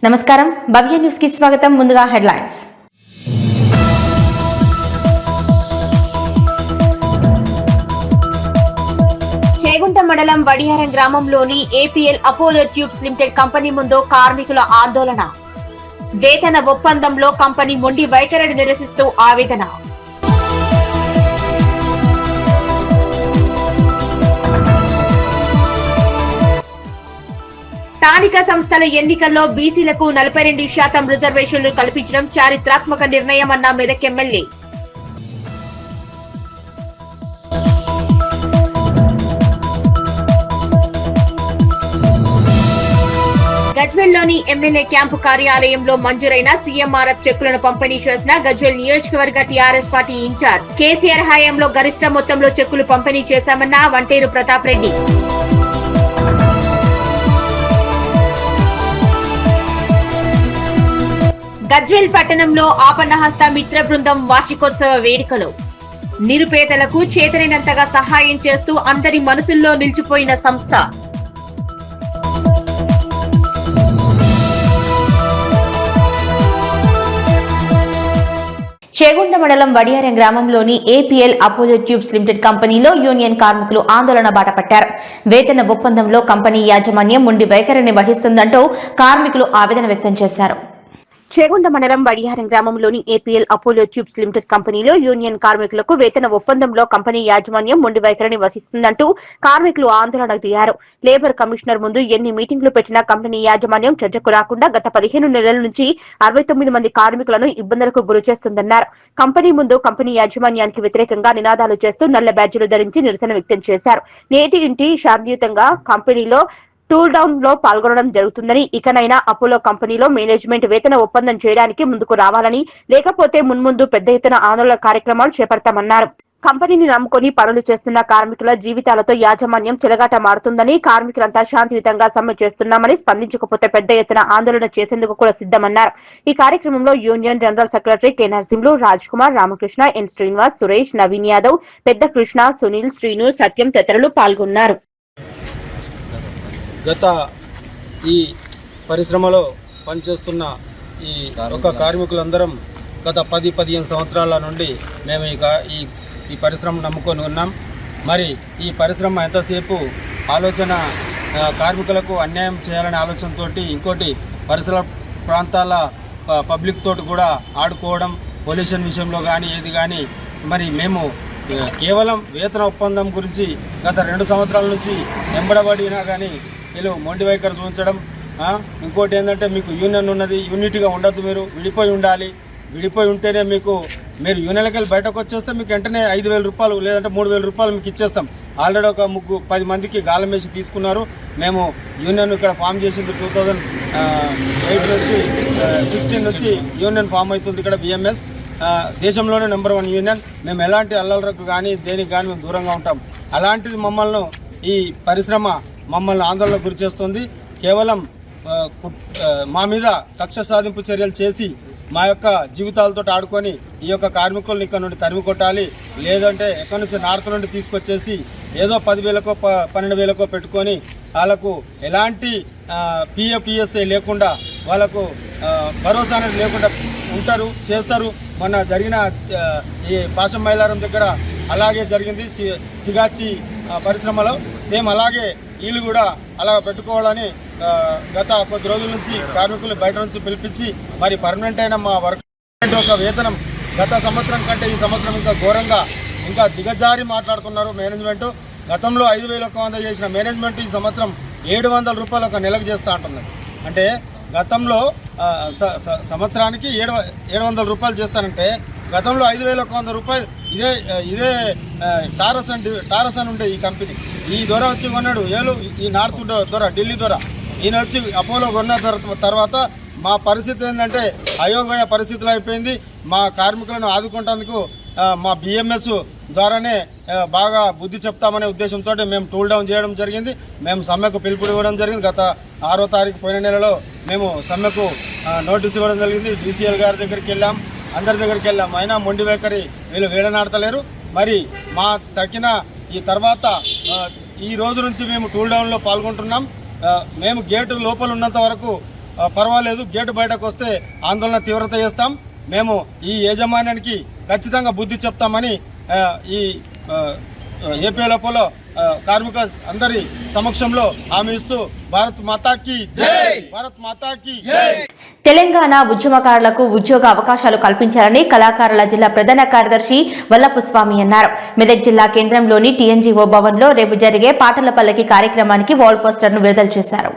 నమస్కారం భవ్య న్యూస్ కి స్వాగతం. ముందుగా హెడ్లైన్స్. చేగుంట మండలం వడియారం గ్రామంలోని APL Apollo tubes limited company ముందు కార్మికుల ఆందోళన. వేతన ఒప్పందంలో కంపెనీ మొండి వైఖరిని నిరసిస్తూ ఆవేదన. స్థానిక సంస్థల ఎన్నికల్లో బీసీలకు 42% రిజర్వేషన్లు కల్పించడం చారిత్రాత్మక నిర్ణయమన్న మెదక్ ఎమ్మెల్యే. గజ్వేల్లోని ఎమ్మెల్యే క్యాంపు కార్యాలయంలో మంజూరైన సీఎంఆర్ఎఫ్ చెక్కులను పంపిణీ చేసిన గజ్వేల్ నియోజకవర్గ టీఆర్ఎస్ పార్టీ ఇన్ఛార్జ్. కేసీఆర్ హయాంలో గరిష్ట మొత్తంలో చెక్కులు పంపిణీ చేశామన్న వంటేరు ప్రతాప్ రెడ్డి. గజ్వేల్ పట్టణంలో ఆపన్నహస్త మిత్ర బృందం వార్షికోత్సవ వేడుకలు. నిరుపేదలకు చేతనైనంతగా సహాయం చేస్తూ అందరి మనసుల్లో నిలిచిపోయిన సంస్థ. చేగుంట మండలం వడియారం గ్రామంలోని ఏపీఎల్ అపోలో ట్యూబ్స్ లిమిటెడ్ కంపెనీలో యూనియన్ కార్మికులు ఆందోళన బాట పట్టారు. వేతన ఒప్పందంలో కంపెనీ యాజమాన్యం మొండి వైఖరిని వహిస్తుందంటూ కార్మికులు ఆవేదన వ్యక్తం చేశారు. చేగుంట మండలం వడియారం గ్రామంలోని ఏపీఎల్ అపోలో ట్యూబ్స్ లిమిటెడ్ కంపెనీలో యూనియన్ కార్మికులకు వేతన ఒప్పందంలో కంపెనీ యాజమాన్యం మొండి వైఖరిని వహిస్తుందంటూ కార్మికులు ఆందోళనకు దిగారు. లేబర్ కమిషనర్ ముందు ఎన్ని మీటింగ్లు పెట్టినా కంపెనీ యాజమాన్యం చర్చకు రాకుండా గత 15 నెలల నుంచి 69 మంది కార్మికులను ఇబ్బందులకు గురిచేస్తుందన్నారు. కంపెనీ ముందు కంపెనీ యాజమాన్యానికి వ్యతిరేకంగా నినాదాలు చేస్తూ నల్ల బ్యాడ్జీలు ధరించి నిరసన వ్యక్తం చేశారు. నేటి ఇంటి శాంతియుతంగా కంపెనీలో టూల్ డౌన్ లో పాల్గొనడం జరుగుతుందని, ఇకనైనా అపోలో కంపెనీలో మేనేజ్మెంట్ వేతన ఒప్పందం చేయడానికి ముందుకు రావాలని, లేకపోతే మున్ముందు పెద్ద ఎత్తున ఆందోళన కార్యక్రమాలు చేపడతామన్నారు. కంపెనీని నమ్ముకొని పనులు చేస్తున్న కార్మికుల జీవితాలతో యాజమాన్యం చెలగాట మారుతుందని, కార్మికులంతా శాంతియుతంగా సమ్మె చేస్తున్నామని, స్పందించకపోతే పెద్ద ఎత్తున ఆందోళన చేసేందుకు కూడా సిద్ధమన్నారు. ఈ కార్యక్రమంలో union general secretary K Narasimhulu, Raj Kumar, Ramakrishna, N Srinivas, Suresh, Naveen Yadav, పెద్ద కృష్ణ, సునీల్, శ్రీను, సత్యం తదితరులు పాల్గొన్నారు. గత ఈ పరిశ్రమలో పనిచేస్తున్న ఈ ఒక కార్మికులందరం గత 10-15 సంవత్సరాల నుండి మేము ఈ పరిశ్రమ నమ్ముకొని ఉన్నాం. మరి ఈ పరిశ్రమ ఎంతసేపు ఆలోచన కార్మికులకు అన్యాయం చేయాలనే ఆలోచనతో, ఇంకోటి పరిసర ప్రాంతాల పబ్లిక్ తోటి కూడా ఆడుకోవడం, పొల్యూషన్ విషయంలో కానీ ఏది కానీ, మరి మేము కేవలం వేతన ఒప్పందం గురించి గత 2 సంవత్సరాల నుంచి వెంబడబడినా కానీ వీళ్ళు మొండి వైఖరి చూపించడం. ఇంకోటి ఏంటంటే, మీకు యూనియన్ ఉన్నది, యూనిటీగా ఉండద్దు, మీరు విడిపోయి ఉండాలి, విడిపోయి ఉంటేనే మీరు యూనియన్కి వెళ్ళి బయటకు వచ్చేస్తే మీకు వెంటనే 5,000 రూపాయలు లేదంటే 3,000 రూపాయలు మీకు ఇచ్చేస్తాం. ఆల్రెడీ ఒక 10 మందికి గాలం వేసి తీసుకున్నారు. మేము యూనియన్ ఇక్కడ ఫామ్ చేసింది 2008 నుంచి 16 నుంచి యూనియన్ ఫామ్ అవుతుంది ఇక్కడ బిఎంఎస్. దేశంలోనే నెంబర్ 1 యూనియన్. మేము ఎలాంటి అల్లలకు కానీ దేనికి కానీ మేము దూరంగా ఉంటాం. అలాంటిది ఈ పరిశ్రమ మమ్మల్ని ఆందోళనకు గురి చేస్తుంది. కేవలం మా మీద కక్ష సాధింపు చర్యలు చేసి మా యొక్క జీవితాలతో ఆడుకొని ఈ యొక్క కార్మికులను ఇక్కడ నుండి తరిమి కొట్టాలి, లేదంటే ఎక్కడి నుంచి నార్త్ నుండి తీసుకొచ్చేసి ఏదో 10,000కో 12,000కో పెట్టుకొని వాళ్ళకు ఎలాంటి పిఎఫ్ఈఎస్ఐ లేకుండా, వాళ్ళకు భరోసా అనేది లేకుండా ఉంటారు, చేస్తారు. మొన్న జరిగిన ఈ పాశం మైలారం దగ్గర అలాగే జరిగింది. సిగాచి పరిశ్రమలో సేమ్ అలాగే వీళ్ళు కూడా అలా పెట్టుకోవాలని గత కొద్ది రోజుల నుంచి కార్మికులు బయట నుంచి పిలిపించి మరి పర్మనెంట్ అయిన మా వర్క్ ఒక వేతనం గత సంవత్సరం కంటే ఈ సంవత్సరం ఇంకా ఘోరంగా ఇంకా దిగజారి మాట్లాడుతున్నారు మేనేజ్మెంట్. గతంలో 5,100 చేసిన మేనేజ్మెంట్ ఈ సంవత్సరం 700 రూపాయలు ఒక నెలకు చేస్తూ అంటున్నారు. అంటే గతంలో సంవత్సరానికి 700 రూపాయలు చేస్తానంటే గతంలో 5,100 రూపాయలు ఇదే టారస్ అని ఉండే ఈ కంపెనీ. ఈ దొర వచ్చి కొన్నాడు ఈ నార్త్ దొర, ఢిల్లీ దొర. ఈయన వచ్చి అపోలో కొన్న తర్వాత మా పరిస్థితి ఏంటంటే అయోమయ పరిస్థితులు అయిపోయింది. మా కార్మికులను ఆదుకుంటేందుకు మా బిఎంఎస్ ద్వారానే బాగా బుద్ధి చెప్తామనే ఉద్దేశంతో మేము టూల్ డౌన్ చేయడం జరిగింది. మేము సమ్మెకు పిలుపు ఇవ్వడం జరిగింది. గత 6వ తారీఖు పోయిన నెలలో మేము సమ్మెకు నోటీస్ ఇవ్వడం జరిగింది. డీసీఎల్ గారి దగ్గరికి వెళ్ళాం, అందరి దగ్గరికి వెళ్ళాం. అయినా మొండి వైఖరి వీళ్ళు వేడనాడతలేరు. మరి మా తగ్గిన ఈ తర్వాత ఈ రోజు నుంచి మేము టూల్ డౌన్లో పాల్గొంటున్నాం. మేము గేటు లోపల ఉన్నంత వరకు పర్వాలేదు, గేటు బయటకు వస్తే ఆందోళన తీవ్రత చేస్తాం. మేము ఈ యాజమాన్యానికి ఖచ్చితంగా బుద్ధి చెప్తామని ఈ ఏపీఎల్ఎఫ్ఓలో కార్మిక అందరి సమక్షంలో హామీ ఇస్తూ భారత్ మాతాకి జై, భారత్ మాతాకి జై. తెలంగాణ ఉద్యమకారులకు ఉద్యోగ అవకాశాలు కల్పించాలని కళాకారుల జిల్లా ప్రధాన కార్యదర్శి వల్లపు స్వామి అన్నారు. మెదక్ జిల్లా కేంద్రంలోని టీఎన్జీఓ భవన్లో రేపు జరిగే పాటల పల్లకి కార్యక్రమానికి వాల్ పోస్టర్ను విడుదల చేశారు.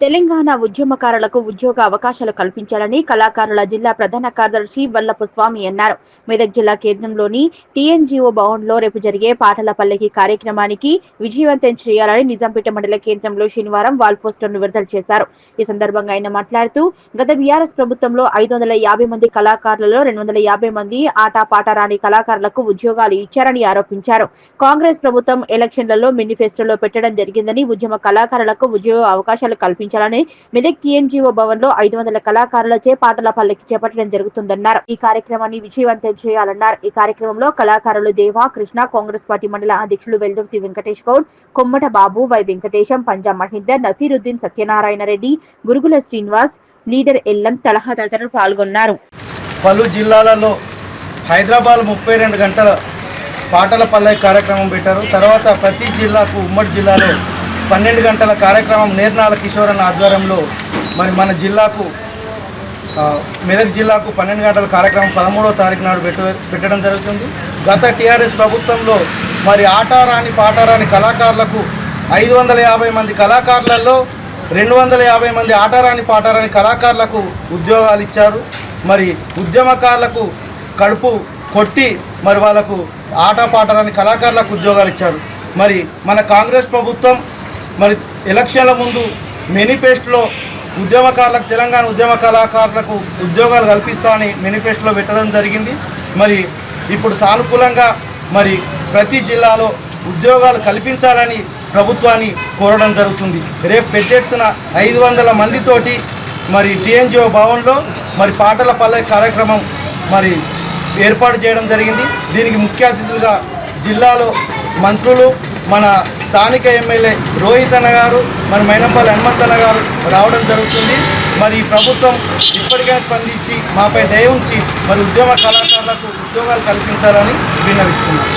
తెలంగాణ ఉద్యమకారులకు ఉద్యోగ అవకాశాలు కల్పించాలని కళాకారుల జిల్లా ప్రధాన కార్యదర్శి వల్లపు స్వామి అన్నారు. మెదక్ జిల్లా కేంద్రంలోని టీఎన్జీఓ భవన్లో రేపు జరిగే పాటల పల్లకి కార్యక్రమానికి విజయవంతం చేయాలని నిజాంపేట మండల కేంద్రంలో శనివారం వాల్ పోస్టర్ను విడుదల చేశారు. ఈ సందర్భంగా ఆయన మాట్లాడుతూ గత బీఆర్ఎస్ ప్రభుత్వంలో 550 మంది కళాకారులలో 250 మంది ఆటపాట రాని కళాకారులకు ఉద్యోగాలు ఇచ్చారని ఆరోపించారు. కాంగ్రెస్ ప్రభుత్వం ఎలక్షన్లలో మేనిఫెస్టోలో పెట్టడం జరిగిందని ఉద్యమ కళాకారులకు ఉద్యోగ అవకాశాలు కల్పించారు. మెదక్ టీఎన్జీఓ భవన్ లో 500 కళాకారులచే పాటల పల్లకి చేపట్టడం జరుగుతుందన్నారు. ఈ కార్యక్రమాన్ని విజయవంతం చేయాలన్నారు. ఈ కార్యక్రమంలో కళాకారులు దేవా కృష్ణ, కాంగ్రెస్ పార్టీ మండల అధ్యక్షులు వెల్దుర్తి వెంకటేష్ గౌడ్, కొమ్మట బాబు, వై వెంకటేశం, పంజా మహేందర్, నసీరుద్దీన్, సత్యనారాయణ రెడ్డి, గురుగుల శ్రీనివాస్, లీడర్ ఎల్లం తలహా తదితరులు పాల్గొన్నారు. పలు జిల్లాలలో హైదరాబాద్ 32 గంటల పాటల పల్లకి కార్యక్రమం పెట్టారు. తర్వాత ప్రతి జిల్లాకు ఉమ్మడి జిల్లాలో 12 గంటల కార్యక్రమం నేర్నాల కిషోరన్న ఆధ్వర్యంలో మరి మన జిల్లాకు మెదక్ జిల్లాకు 12 గంటల కార్యక్రమం 13వ తారీఖు నాడు పెట్టడం జరుగుతుంది. గత టీఆర్ఎస్ ప్రభుత్వంలో మరి ఆటారాని పాటారాని కళాకారులకు 550 మంది కళాకారులలో 250 మంది ఆటారాని పాటారాని కళాకారులకు ఉద్యోగాలు ఇచ్చారు. మరి ఉద్యమకారులకు కడుపు కొట్టి మరి వాళ్ళకు ఆటపాటరాని కళాకారులకు ఉద్యోగాలు ఇచ్చారు. మరి మన కాంగ్రెస్ ప్రభుత్వం మరి ఎలక్షన్ల ముందు మేనిఫెస్టోలో ఉద్యమకారులకు తెలంగాణ ఉద్యమ కళాకారులకు ఉద్యోగాలు కల్పిస్తామని మేనిఫెస్టోలో పెట్టడం జరిగింది. మరి ఇప్పుడు సానుకూలంగా మరి ప్రతి జిల్లాలో ఉద్యోగాలు కల్పించాలని ప్రభుత్వాన్ని కోరడం జరుగుతుంది. రేపు పెద్ద ఎత్తున 500 మందితోటి మరి టీఎన్జీఓ భవన్లో మరి పాటల పల్లకి కార్యక్రమం మరి ఏర్పాటు చేయడం జరిగింది. దీనికి ముఖ్య అతిథులుగా జిల్లాలో మంత్రులు, మన స్థానిక ఎమ్మెల్యే రోహిత్ అన్న గారు, మన మైనంపల్లి హనుమంతన్న గారు రావడం జరుగుతుంది. మరి ఈ ప్రభుత్వం ఇప్పటికైనా స్పందించి మాపై దయ ఉంచి మరి ఉద్యమ కళాకారులకు ఉద్యోగాలు కల్పించాలని విన్నవిస్తున్నారు.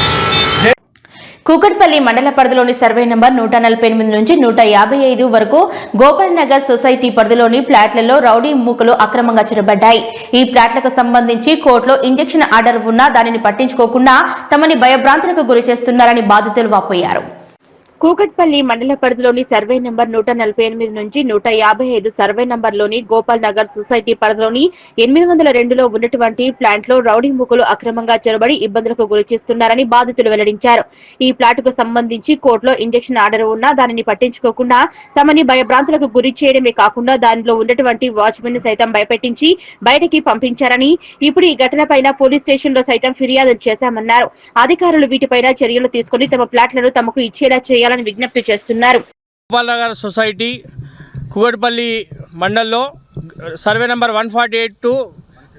కూకట్పల్లి మండల పరిధిలోని సర్వే నంబర్ 148 నుంచి 155 వరకు గోపాల్ నగర్ సొసైటీ పరిధిలోని ఫ్లాట్లలో రౌడీ మూకలు అక్రమంగా చొరబడ్డాయి. ఈ ఫ్లాట్లకు సంబంధించి కోర్టులో ఇంజెక్షన్ ఆర్డర్ ఉన్నా దానిని పట్టించుకోకుండా తమని భయభ్రాంతులకు గురి చేస్తున్నారని బాధితులు వాపోయారు. కూకట్పల్లి మండల పరిధిలోని సర్వే నంబర్ 148 నుంచి 155 సర్వే నంబర్లోని గోపాల్ నగర్ సొసైటీ పరిధిలోని 802లో ఉన్నటువంటి ప్లాంట్ లో రౌడీ మూకలు అక్రమంగా చొరబడి ఇబ్బందులకు గురి చేస్తున్నారని బాధితులు వెల్లడించారు. ఈ ప్లాట్ కు సంబంధించి కోర్టులో ఇంజెక్షన్ ఆర్డర్ ఉన్నా దానిని పట్టించుకోకుండా తమని భయభ్రాంతులకు గురి చేయడమే కాకుండా దానిలో ఉన్నటువంటి వాచ్మెన్ సైతం భయపెట్టించి బయటికి పంపించారని, ఇప్పుడు ఈ ఘటనపైన పోలీస్ స్టేషన్ లో సైతం ఫిర్యాదు చేశామన్నారు. అధికారులు వీటిపైన చర్యలు తీసుకుని తమ ప్లాట్లను తమకు ఇచ్చేలా చేయాలని విజ్ఞప్తి చేస్తున్నారు. గోపాల్ నగర్ సొసైటీ కూకట్పల్లి మండల్లో సర్వే నంబర్ 148 టు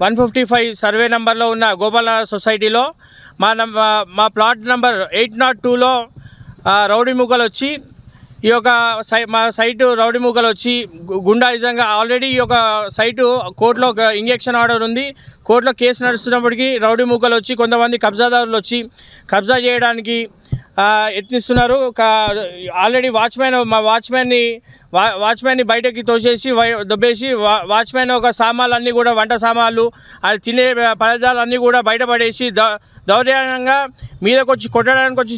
155 సర్వే నంబర్లో ఉన్న గోపాల్ నగర్ సొసైటీలో మా ప్లాట్ నంబర్ 802లో రౌడీ మూకలు వచ్చి ఈ యొక్క మా సైటు రౌడీ మూకలు వచ్చి గుండాయిజంగా ఆల్రెడీ ఈ యొక్క సైటు కోర్టులో ఇంజెక్షన్ ఆర్డర్ ఉంది. కోర్టులో కేసు నడుస్తున్నప్పటికీ రౌడీ మూకలు వచ్చి కొంతమంది కబ్జాదారులు వచ్చి కబ్జా చేయడానికి యత్నిస్తున్నారు. ఆల్రెడీ మా వాచ్మ్యాన్ని బయటకి తోసేసి దొబ్బేసి వాచ్మ్యాన్ ఒక సామాన్లు కూడా వంట సామాన్లు అది తినే పదార్థాలు అన్నీ కూడా బయటపడేసి దౌర్జన్యంగా మీదకి వచ్చి కొట్టడానికి వచ్చి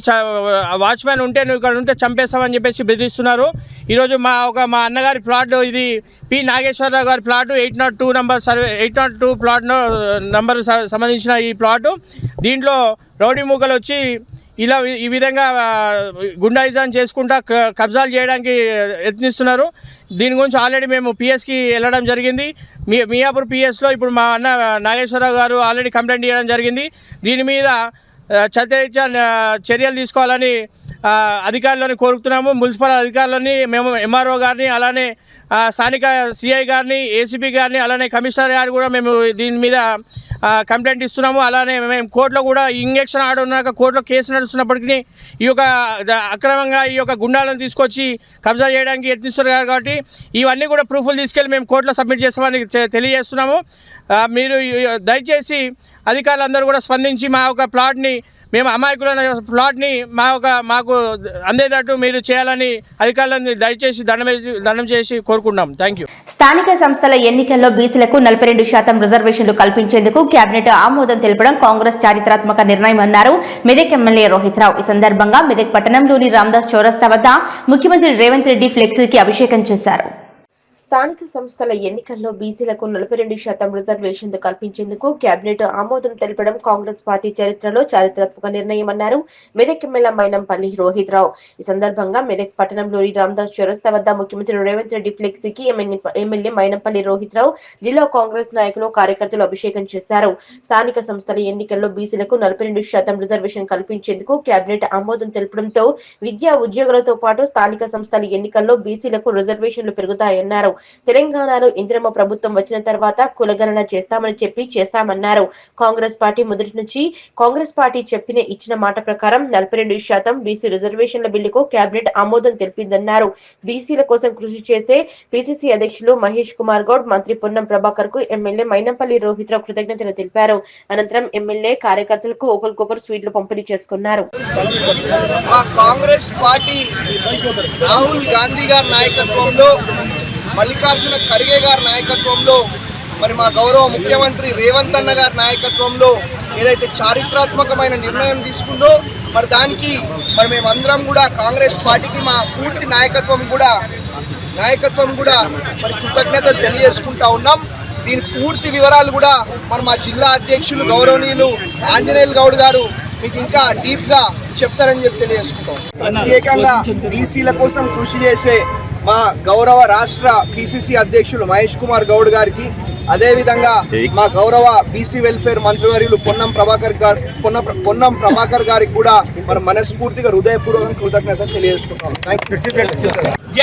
వాచ్మ్యాన్ ఉంటే నువ్వు ఇక్కడ ఉంటే చంపేస్తామని చెప్పేసి బెదిరిస్తున్నారు. ఈరోజు మా అన్నగారి ప్లాట్ ఇది పి నాగేశ్వరరావు గారి ప్లాటు 802 ప్లాట్ నంబర్ సంబంధించిన ఈ ప్లాటు. దీంట్లో రౌడీ మూకలు వచ్చి ఈ విధంగా గుండాయిజం చేసుకుంటా కబ్జాలు చేయడానికి యత్నిస్తున్నారు. దీని గురించి ఆల్రెడీ మేము పిఎస్కి వెళ్ళడం జరిగింది. మియాపూర్ పిఎస్లో ఇప్పుడు మా అన్న నాగేశ్వరరావు గారు ఆల్రెడీ కంప్లైంట్ చేయడం జరిగింది. దీని మీద చర్యలు తీసుకోవాలని అధికారులను కోరుతున్నాము. మున్సిపల్ అధికారులని మేము ఎంఆర్ఓ గారిని, అలానే స్థానిక సిఐ గారిని, ఏసీపీ గారిని, అలానే కమిషనర్ గారిని కూడా మేము దీని మీద కంప్లైంట్ ఇస్తున్నాము. అలానే మేము కోర్టులో కూడా ఇంజెక్షన్ ఆర్డర్ ఉన్నాక కోర్టులో కేసు నడుస్తున్నప్పటికీ ఈ యొక్క అక్రమంగా ఈ యొక్క గుండాలను తీసుకొచ్చి కబ్జా చేయడానికి యత్నిస్తున్నారు కాబట్టి ఇవన్నీ కూడా ప్రూఫ్లు తీసుకెళ్ళి మేము కోర్టులో సబ్మిట్ చేస్తామని తెలియజేస్తున్నాము. మీరు దయచేసి అధికారులందరూ కూడా స్పందించి మా యొక్క ప్లాట్ని, మేము అమాయకులైన ప్లాట్ని మాకు అందేటట్టు మీరు చేయాలని అధికారులను దయచేసి దండం చేసి కోరుకుంటున్నాం. Thank you. స్థానిక సంస్థల ఎన్నికల్లో బీసీలకు 42% రిజర్వేషన్లు కల్పించేందుకు కేబినెట్ ఆమోదం తెలపడం కాంగ్రెస్ చారిత్రాత్మక నిర్ణయం అన్నారు మెదక్ ఎమ్మెల్యే రోహిత్ రావు. ఈ సందర్భంగా మెదక్ పట్టణంలోని రామదాస్ చౌరస్తా వద్ద ముఖ్యమంత్రి రేవంత్ రెడ్డి ఫ్లెక్సీకి అభిషేకం చేశారు. స్థానిక సంస్థల ఎన్నికల్లో బీసీలకు 42% రిజర్వేషన్లు కల్పించేందుకు కేబినెట్ ఆమోదం తెలపడం కాంగ్రెస్ పార్టీ చరిత్రలో చారిత్రాత్మక నిర్ణయమన్నారు మెదక్ ఎమ్మెల్యే మైనంపల్లి రోహిత్ రావు. ఈ సందర్భంగా మెదక్ పట్టణంలోని రామదాస్ చౌరస్తా వద్ద ముఖ్యమంత్రి రేవంత్ రెడ్డి ఫ్లెక్సీకి ఎమ్మెల్యే మైనంపల్లి రోహిత్ రావు, జిల్లా కాంగ్రెస్ నాయకులు, కార్యకర్తలు అభిషేకం చేశారు. స్థానిక సంస్థల ఎన్నికల్లో బీసీలకు 42% రిజర్వేషన్ కల్పించేందుకు కేబినెట్ ఆమోదం తెలపడంతో విద్యా ఉద్యోగులతో పాటు స్థానిక సంస్థల ఎన్నికల్లో బీసీలకు రిజర్వేషన్లు పెరుగుతాయన్నారు. తెలంగాణలో ఇందిరమ్మ ప్రభుత్వం వచ్చిన తర్వాత కులగణన చేస్తామన్నారు. కాంగ్రెస్ పార్టీ మొదటి నుంచి కాంగ్రెస్ పార్టీ ఇచ్చిన మాట ప్రకారం 42% బీసీ రిజర్వేషన్ల బిల్లుకు కేబినెట్ ఆమోదం తెలిపిందన్నారు. బీసీల కోసం కృషి చేసే పిసిసి అధ్యక్షులు మహేష్ కుమార్ గౌడ్, మంత్రి పొన్నం ప్రభాకర్ కు ఎమ్మెల్యే మైనంపల్లి రోహిత్ రావు కృతజ్ఞతలు తెలిపారు. అనంతరం ఎమ్మెల్యే కార్యకర్తలకు ఒకరికొకరు స్వీట్లు పంపిణీ చేసుకున్నారు. కాంగ్రెస్ పార్టీ రాహుల్ గాంధీ గారి నాయకత్వంలో, మల్లికార్జున ఖర్గే గారి నాయకత్వంలో, మరి మా గౌరవ ముఖ్యమంత్రి రేవంత్ అన్న గారి నాయకత్వంలో ఏదైతే చారిత్రాత్మకమైన నిర్ణయం తీసుకుందో మరి దానికి మరి మేమందరం కూడా కాంగ్రెస్ పార్టీకి మా పూర్తి నాయకత్వం కూడా మరి కృతజ్ఞతలు తెలియజేసుకుంటా ఉన్నాం. దీని పూర్తి వివరాలు కూడా మరి మా జిల్లా అధ్యక్షులు గౌరవనీయులు ఆంజనేయులు గౌడ్ గారు మీకు ఇంకా డీప్గా చెప్తారని చెప్పి తెలియజేసుకుంటాం. ప్రత్యేకంగా బీసీల కోసం కృషి చేసే మా గౌరవ రాష్ట్ర పిసిసి అధ్యక్షులు మహేష్ కుమార్ గౌడ్ గారికి, అదేవిధంగా మా గౌరవ బీసీ వెల్ఫేర్ మంత్రివర్యులు పొన్నం ప్రభాకర్ గారికి కూడా మరి మనస్ఫూర్తిగా హృదయపూర్వక కృతజ్ఞతలు తెలియజేసుకుంటాం.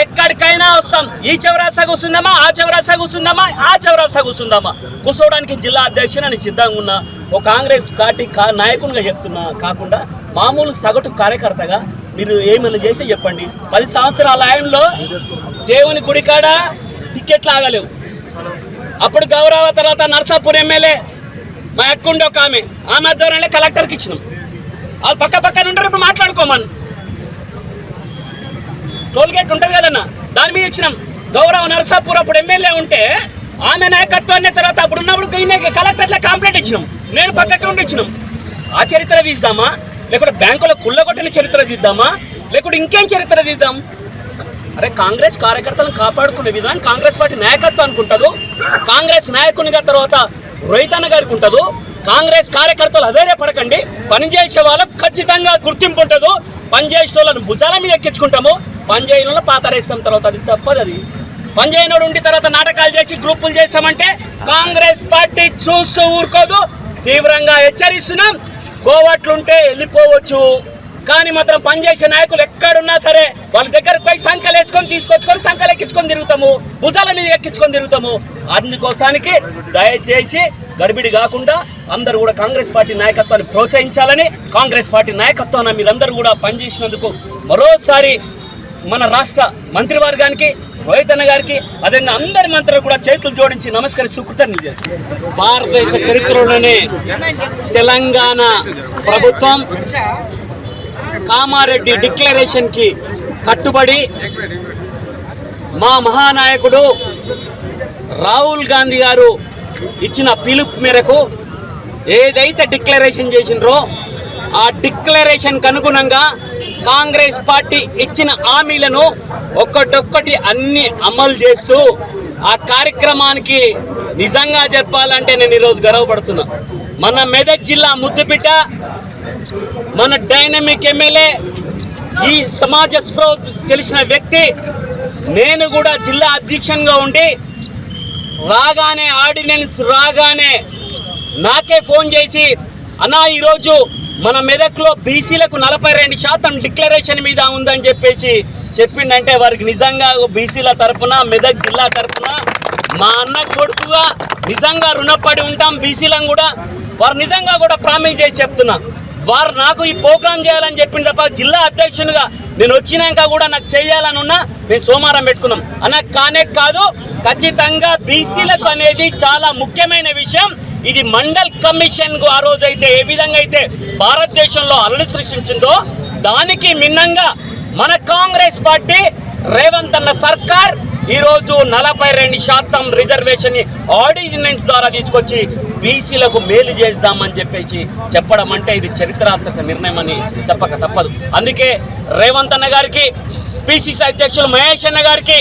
ఎక్కడికైనా వస్తాం, ఈ చౌరస్తా కూర్చుందామా, ఆ చౌరస్తా కూర్చుందామా, ఆ చౌరస్తా కూర్చుందామా, కూర్చోవడానికి జిల్లా అధ్యక్షుడు అని సిద్ధంగా ఉన్నా. ఒక కాంగ్రెస్ పార్టీ నాయకునిగా చెప్తున్నా కాకుండా మామూలు సగటు కార్యకర్తగా మీరు ఏమైనా చేసి చెప్పండి. 10 సంవత్సరాల ఆయనలో దేవుని గుడికాడ టికెట్లు ఆగలేవు. అప్పుడు గౌరవ తర్వాత నర్సాపూర్ ఎమ్మెల్యే మా అక్కుండే ఒక ఆమె ఆధ్వర్యంలో కలెక్టర్కి ఇచ్చినాం. వాళ్ళు పక్కన ఉంటారు, ఇప్పుడు మాట్లాడుకోమని టోల్గేట్ ఉంటుంది కదన్న, దాని మీద ఇచ్చినాం. గౌరవ నర్సాపూర్ అప్పుడు ఎమ్మెల్యే ఉంటే ఆమె నాయకత్వాన్ని తర్వాత అప్పుడు ఉన్నప్పుడు కలెక్టర్లో కంప్లైంట్ ఇచ్చినాం, నేను పక్కకి ఉండి ఇచ్చినాం. ఆ చరిత్ర తీద్దామా, లేకుంటే బ్యాంకులో కుళ్ళగొట్టిన చరిత్ర తీద్దామా, లేకుంటే ఇంకేం చరిత్ర తీద్దాం? అరే కాంగ్రెస్ కార్యకర్తలను కాపాడుకునే విధానం కాంగ్రెస్ పార్టీ నాయకత్వానికి ఉంటుంది. కాంగ్రెస్ నాయకునిగా తర్వాత రోహితన్న గారికి ఉంటుంది. కాంగ్రెస్ కార్యకర్తలు అధైర్యపడకండి, పనిచేసే వాళ్ళకు ఖచ్చితంగా గుర్తింపు ఉంటుంది. పనిచేసే వాళ్ళని భుజాల మీద ఎక్కించుకుంటాము, పనిచేయని వాళ్ళని పాతరేస్తాం. తర్వాత అది తప్పదు. అది పనిచేయనోడు ఉండి తర్వాత నాటకాలు చేసి గ్రూపులు చేస్తామంటే కాంగ్రెస్ పార్టీ చూస్తూ ఊరుకోదు. తీవ్రంగా హెచ్చరిస్తున్నాం. కోవట్లుంటే వెళ్ళిపోవచ్చు, కానీ మాత్రం పనిచేసే నాయకులు ఎక్కడున్నా సరే వాళ్ళ దగ్గరకు పోయి సంఖ్యలు వేసుకొని తీసుకొచ్చుకొని సంఖ్యలు ఎక్కించుకొని తిరుగుతాము, భుజాల మీద ఎక్కించుకొని తిరుగుతాము. అందుకోసానికి దయచేసి గడిబిడి కాకుండా అందరూ కూడా కాంగ్రెస్ పార్టీ నాయకత్వాన్ని ప్రోత్సహించాలని, కాంగ్రెస్ పార్టీ నాయకత్వాన్ని మీరందరూ కూడా పనిచేసినందుకు మరోసారి మన రాష్ట్ర మంత్రివర్గానికి, రోహితన్న గారికి, అదేవిధంగా అందరి మంత్రులు కూడా చేతులు జోడించి నమస్కరిస్తూ కృతజ్ఞతలు చేస్తారు. భారతదేశ చరిత్రలోనే తెలంగాణ ప్రభుత్వం కామారెడ్డి డిక్లరేషన్కి కట్టుబడి మా మహానాయకుడు రాహుల్ గాంధీ గారు ఇచ్చిన పిలుపు మేరకు ఏదైతే డిక్లరేషన్ చేసినరో ఆ డిక్లరేషన్కి అనుగుణంగా కాంగ్రెస్ పార్టీ ఇచ్చిన హామీలను ఒక్కటొక్కటి అన్ని అమలు చేస్తూ ఆ కార్యక్రమానికి నిజంగా చెప్పాలంటే నేను ఈరోజు గర్వపడుతున్నా. మన మెదక్ జిల్లా ముద్దుబిడ్డ, మన డైనమిక్ ఎమ్మెల్యే, ఈ సమాజ స్పృహ తెలిసిన వ్యక్తి, నేను కూడా జిల్లా అధ్యక్షునిగా ఉండి రాగానే ఆర్డినెన్స్ రాగానే నాకే ఫోన్ చేసి అన్నా ఈరోజు మన మెదక్లో బీసీలకు 42% డిక్లరేషన్ మీద ఉందని చెప్పిండంటే వారికి నిజంగా బీసీల తరఫున మెదక్ జిల్లా తరఫున మా అన్న కొడుకుగా నిజంగా రుణపడి ఉంటాం బీసీలను కూడా. వారు నిజంగా కూడా ప్రామిస్ చేసి చెప్తున్నా, వారు నాకు ఈ ప్రోగ్రాం చేయాలని చెప్పింది తప్ప జిల్లా అధ్యక్షునిగా నేను వచ్చినాక కూడా నాకు చేయాలని ఉన్నా మేము సోమవారం పెట్టుకున్నాం అన్న. కానే కాదు, ఖచ్చితంగా బీసీలకు అనేది చాలా ముఖ్యమైన విషయం. ఇది మండల్ కమిషన్ కు ఆ రోజు అయితే ఏ విధంగా అయితే భారతదేశంలో అలలు సృష్టించిందో దానికి మిన్నంగా మన కాంగ్రెస్ పార్టీ రేవంత్ అన్న సర్కార్ ఈరోజు 42% రిజర్వేషన్ ఆర్డినెన్స్ ద్వారా తీసుకొచ్చి బీసీలకు మేలు చేద్దామని చెప్పేసి చెప్పడం అంటే ఇది చరిత్రాత్మక నిర్ణయం అని చెప్పక తప్పదు. అందుకే రేవంత్ అన్న గారికి, పిసిసి అధ్యక్షులు మహేష్ అన్న గారికి,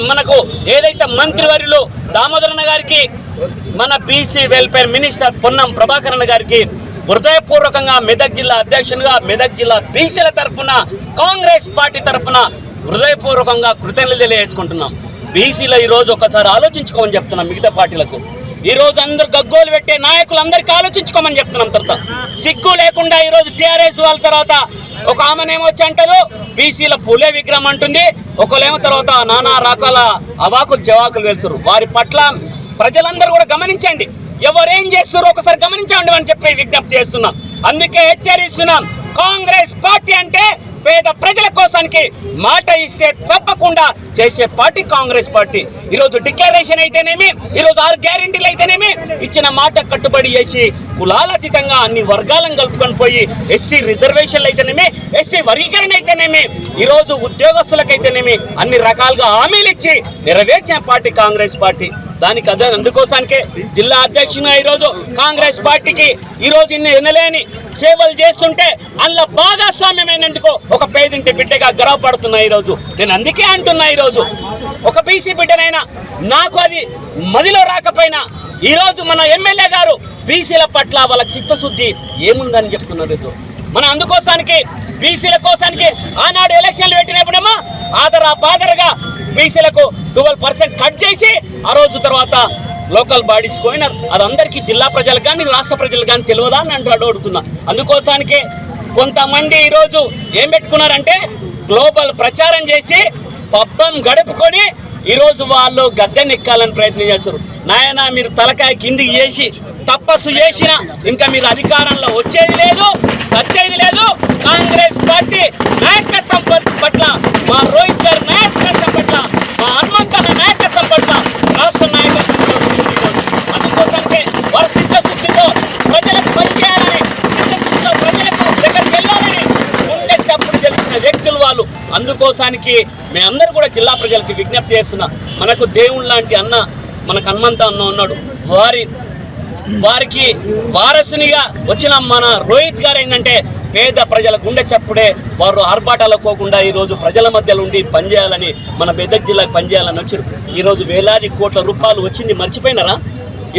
మనకు ఏదైతే మంత్రివర్యులు దామోదరన్న గారికి, మన BC welfare minister Ponnam Prabhakar అన్న గారికి హృదయపూర్వకంగా మెదక్ జిల్లా అధ్యక్షునిగా మెదక్ జిల్లా బీసీల తరఫున కాంగ్రెస్ పార్టీ తరఫున హృదయపూర్వకంగా కృతజ్ఞతలు తెలియజేసుకుంటున్నాం. బీసీలో ఈరోజు ఒకసారి ఆలోచించుకోమని చెప్తున్నాం. మిగతా పార్టీలకు ఈరోజు అందరు గగ్గోలు పెట్టే నాయకులందరికీ ఆలోచించుకోమని చెప్తున్నాం. తర్వాత సిగ్గు లేకుండా ఈరోజు టీఆర్ఎస్ వాళ్ళ తర్వాత ఒక ఆమెనేమో వచ్చి అంటారు బీసీల పులే విగ్రహం అంటుంది, ఒకళ్ళేమో తర్వాత నానా రకాల అవాకులు జవాకులు వెళ్తున్నారు. వారి పట్ల ప్రజలందరూ కూడా గమనించండి, ఎవరేం చేస్తారో ఒకసారి గమనించండి అని చెప్పి విజ్ఞప్తి చేస్తున్నాం. అందుకే హెచ్చరిస్తున్నాం, కాంగ్రెస్ పార్టీ అంటే పేద ప్రజల కోసానికి మాట ఇస్తే తప్పకుండా చేసే పార్టీ కాంగ్రెస్ పార్టీ. ఈరోజు డిక్లరేషన్ అయితేనేమి, ఈరోజు 6 గ్యారెంటీలు అయితేనేమి, ఇచ్చిన మాట కట్టుబడి చేసి కులాలతీతంగా అన్ని వర్గాలను కలుపుకొని పోయి ఎస్సీ రిజర్వేషన్లు అయితేనేమి, ఎస్సీ వర్గీకరణ అయితేనేమి, ఈరోజు ఉద్యోగస్తులకైతేనేమి అన్ని రకాలుగా హామీలు ఇచ్చి నెరవేర్చిన పార్టీ కాంగ్రెస్ పార్టీ. దానికి అందుకోసానికే జిల్లా అధ్యక్షునిగా ఈరోజు కాంగ్రెస్ పార్టీకి ఈరోజు ఇన్ని ఎనలేని సేవలు చేస్తుంటే అందులో భాగస్వామ్యమైనందుకు ఒక పేదింటి బిడ్డగా గర్వపడుతున్నా. ఈరోజు నేను అందుకే అంటున్నా, ఈరోజు ఒక బీసీ బిడ్డనైనా నాకు అది మదిలో రాకపోయినా ఈరోజు మన ఎమ్మెల్యే గారు బీసీల పట్ల వాళ్ళ చిత్తశుద్ధి ఏముందని చెప్తున్నారు. మన అందుకోసానికి బీసీల కోసానికి ఆనాడు ఎలక్షన్లు పెట్టినప్పుడేమో ఆదరా బీసీలకు 12% కట్ చేసి ఆ రోజు తర్వాత లోకల్ బాడీస్ పోయినారు. అది అందరికీ జిల్లా ప్రజలకు కానీ రాష్ట్ర ప్రజలకు కానీ తెలియదా అని అడుగుతున్నా. అందుకోసానికే కొంతమంది ఈరోజు ఏం పెట్టుకున్నారంటే గ్లోబల్ ప్రచారం చేసి పబ్బం గడుపుకొని ఈరోజు వాళ్ళు గద్దెనెక్కాలని ప్రయత్నం చేస్తారు. నాయన మీరు తలకాయ కిందికి చేసి తపస్సు చేసిన ఇంకా మీరు అధికారంలో వచ్చేది లేదు, సచ్చేది లేదు. కాంగ్రెస్ పార్టీ నాయకత్వం పట్ల, మా రోహిత్ గారి నాయకత్వం పట్ల, మా హనుమంతన్న నాయకత్వం పట్ల రాష్ట్ర నాయకత్వం అందుకోసంటే వారి చిత్తశుద్ధితో ప్రజలకు పనిచేయాలని, చిత్తశుద్ధితో ప్రజలకు దగ్గరికి వెళ్ళాలని ఉండే తప్పుడు తెలిసిన వ్యక్తులు వాళ్ళు. అందుకోసానికి మేమందరూ కూడా జిల్లా ప్రజలకు విజ్ఞప్తి చేస్తున్నాం. మనకు దేవుడు లాంటి అన్న మనకు హనుమంత అన్న ఉన్నాడు. వారికి వారసునిగా వచ్చిన మన రోహిత్ గారు ఏంటంటే పేద ప్రజల గుండె చప్పుడే వారు ఆర్భాటాలు పోకుండా ఈరోజు ప్రజల మధ్యలో ఉండి పనిచేయాలని, మన మెదక్ జిల్లాకు పనిచేయాలని వచ్చారు. ఈరోజు వేలాది కోట్ల రూపాయలు వచ్చింది మర్చిపోయినారా?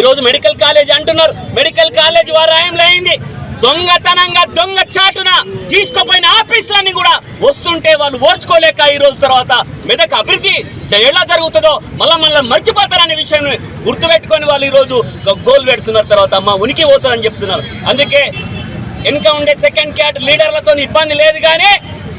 ఈరోజు మెడికల్ కాలేజ్ అంటున్నారు, మెడికల్ కాలేజ్ వారు ఆయంలో అయింది. దొంగతనంగా దొంగ చాటున తీసుకుపోయిన ఆఫీసులన్నీ కూడా వస్తుంటే వాళ్ళు ఓర్చుకోలేక ఈ రోజు తర్వాత మెదక్ అభివృద్ధి ఎలా జరుగుతుందో మళ్ళీ మర్చిపోతారనే విషయాన్ని గుర్తుపెట్టుకొని వాళ్ళు ఈరోజు గోల్ పెడుతున్నారు. తర్వాత మా ఉనికి పోతుందని చెప్తున్నారు. అందుకే వెనుక ఉండే సెకండ్ క్యాట్ లీడర్లతో ఇబ్బంది లేదు, కానీ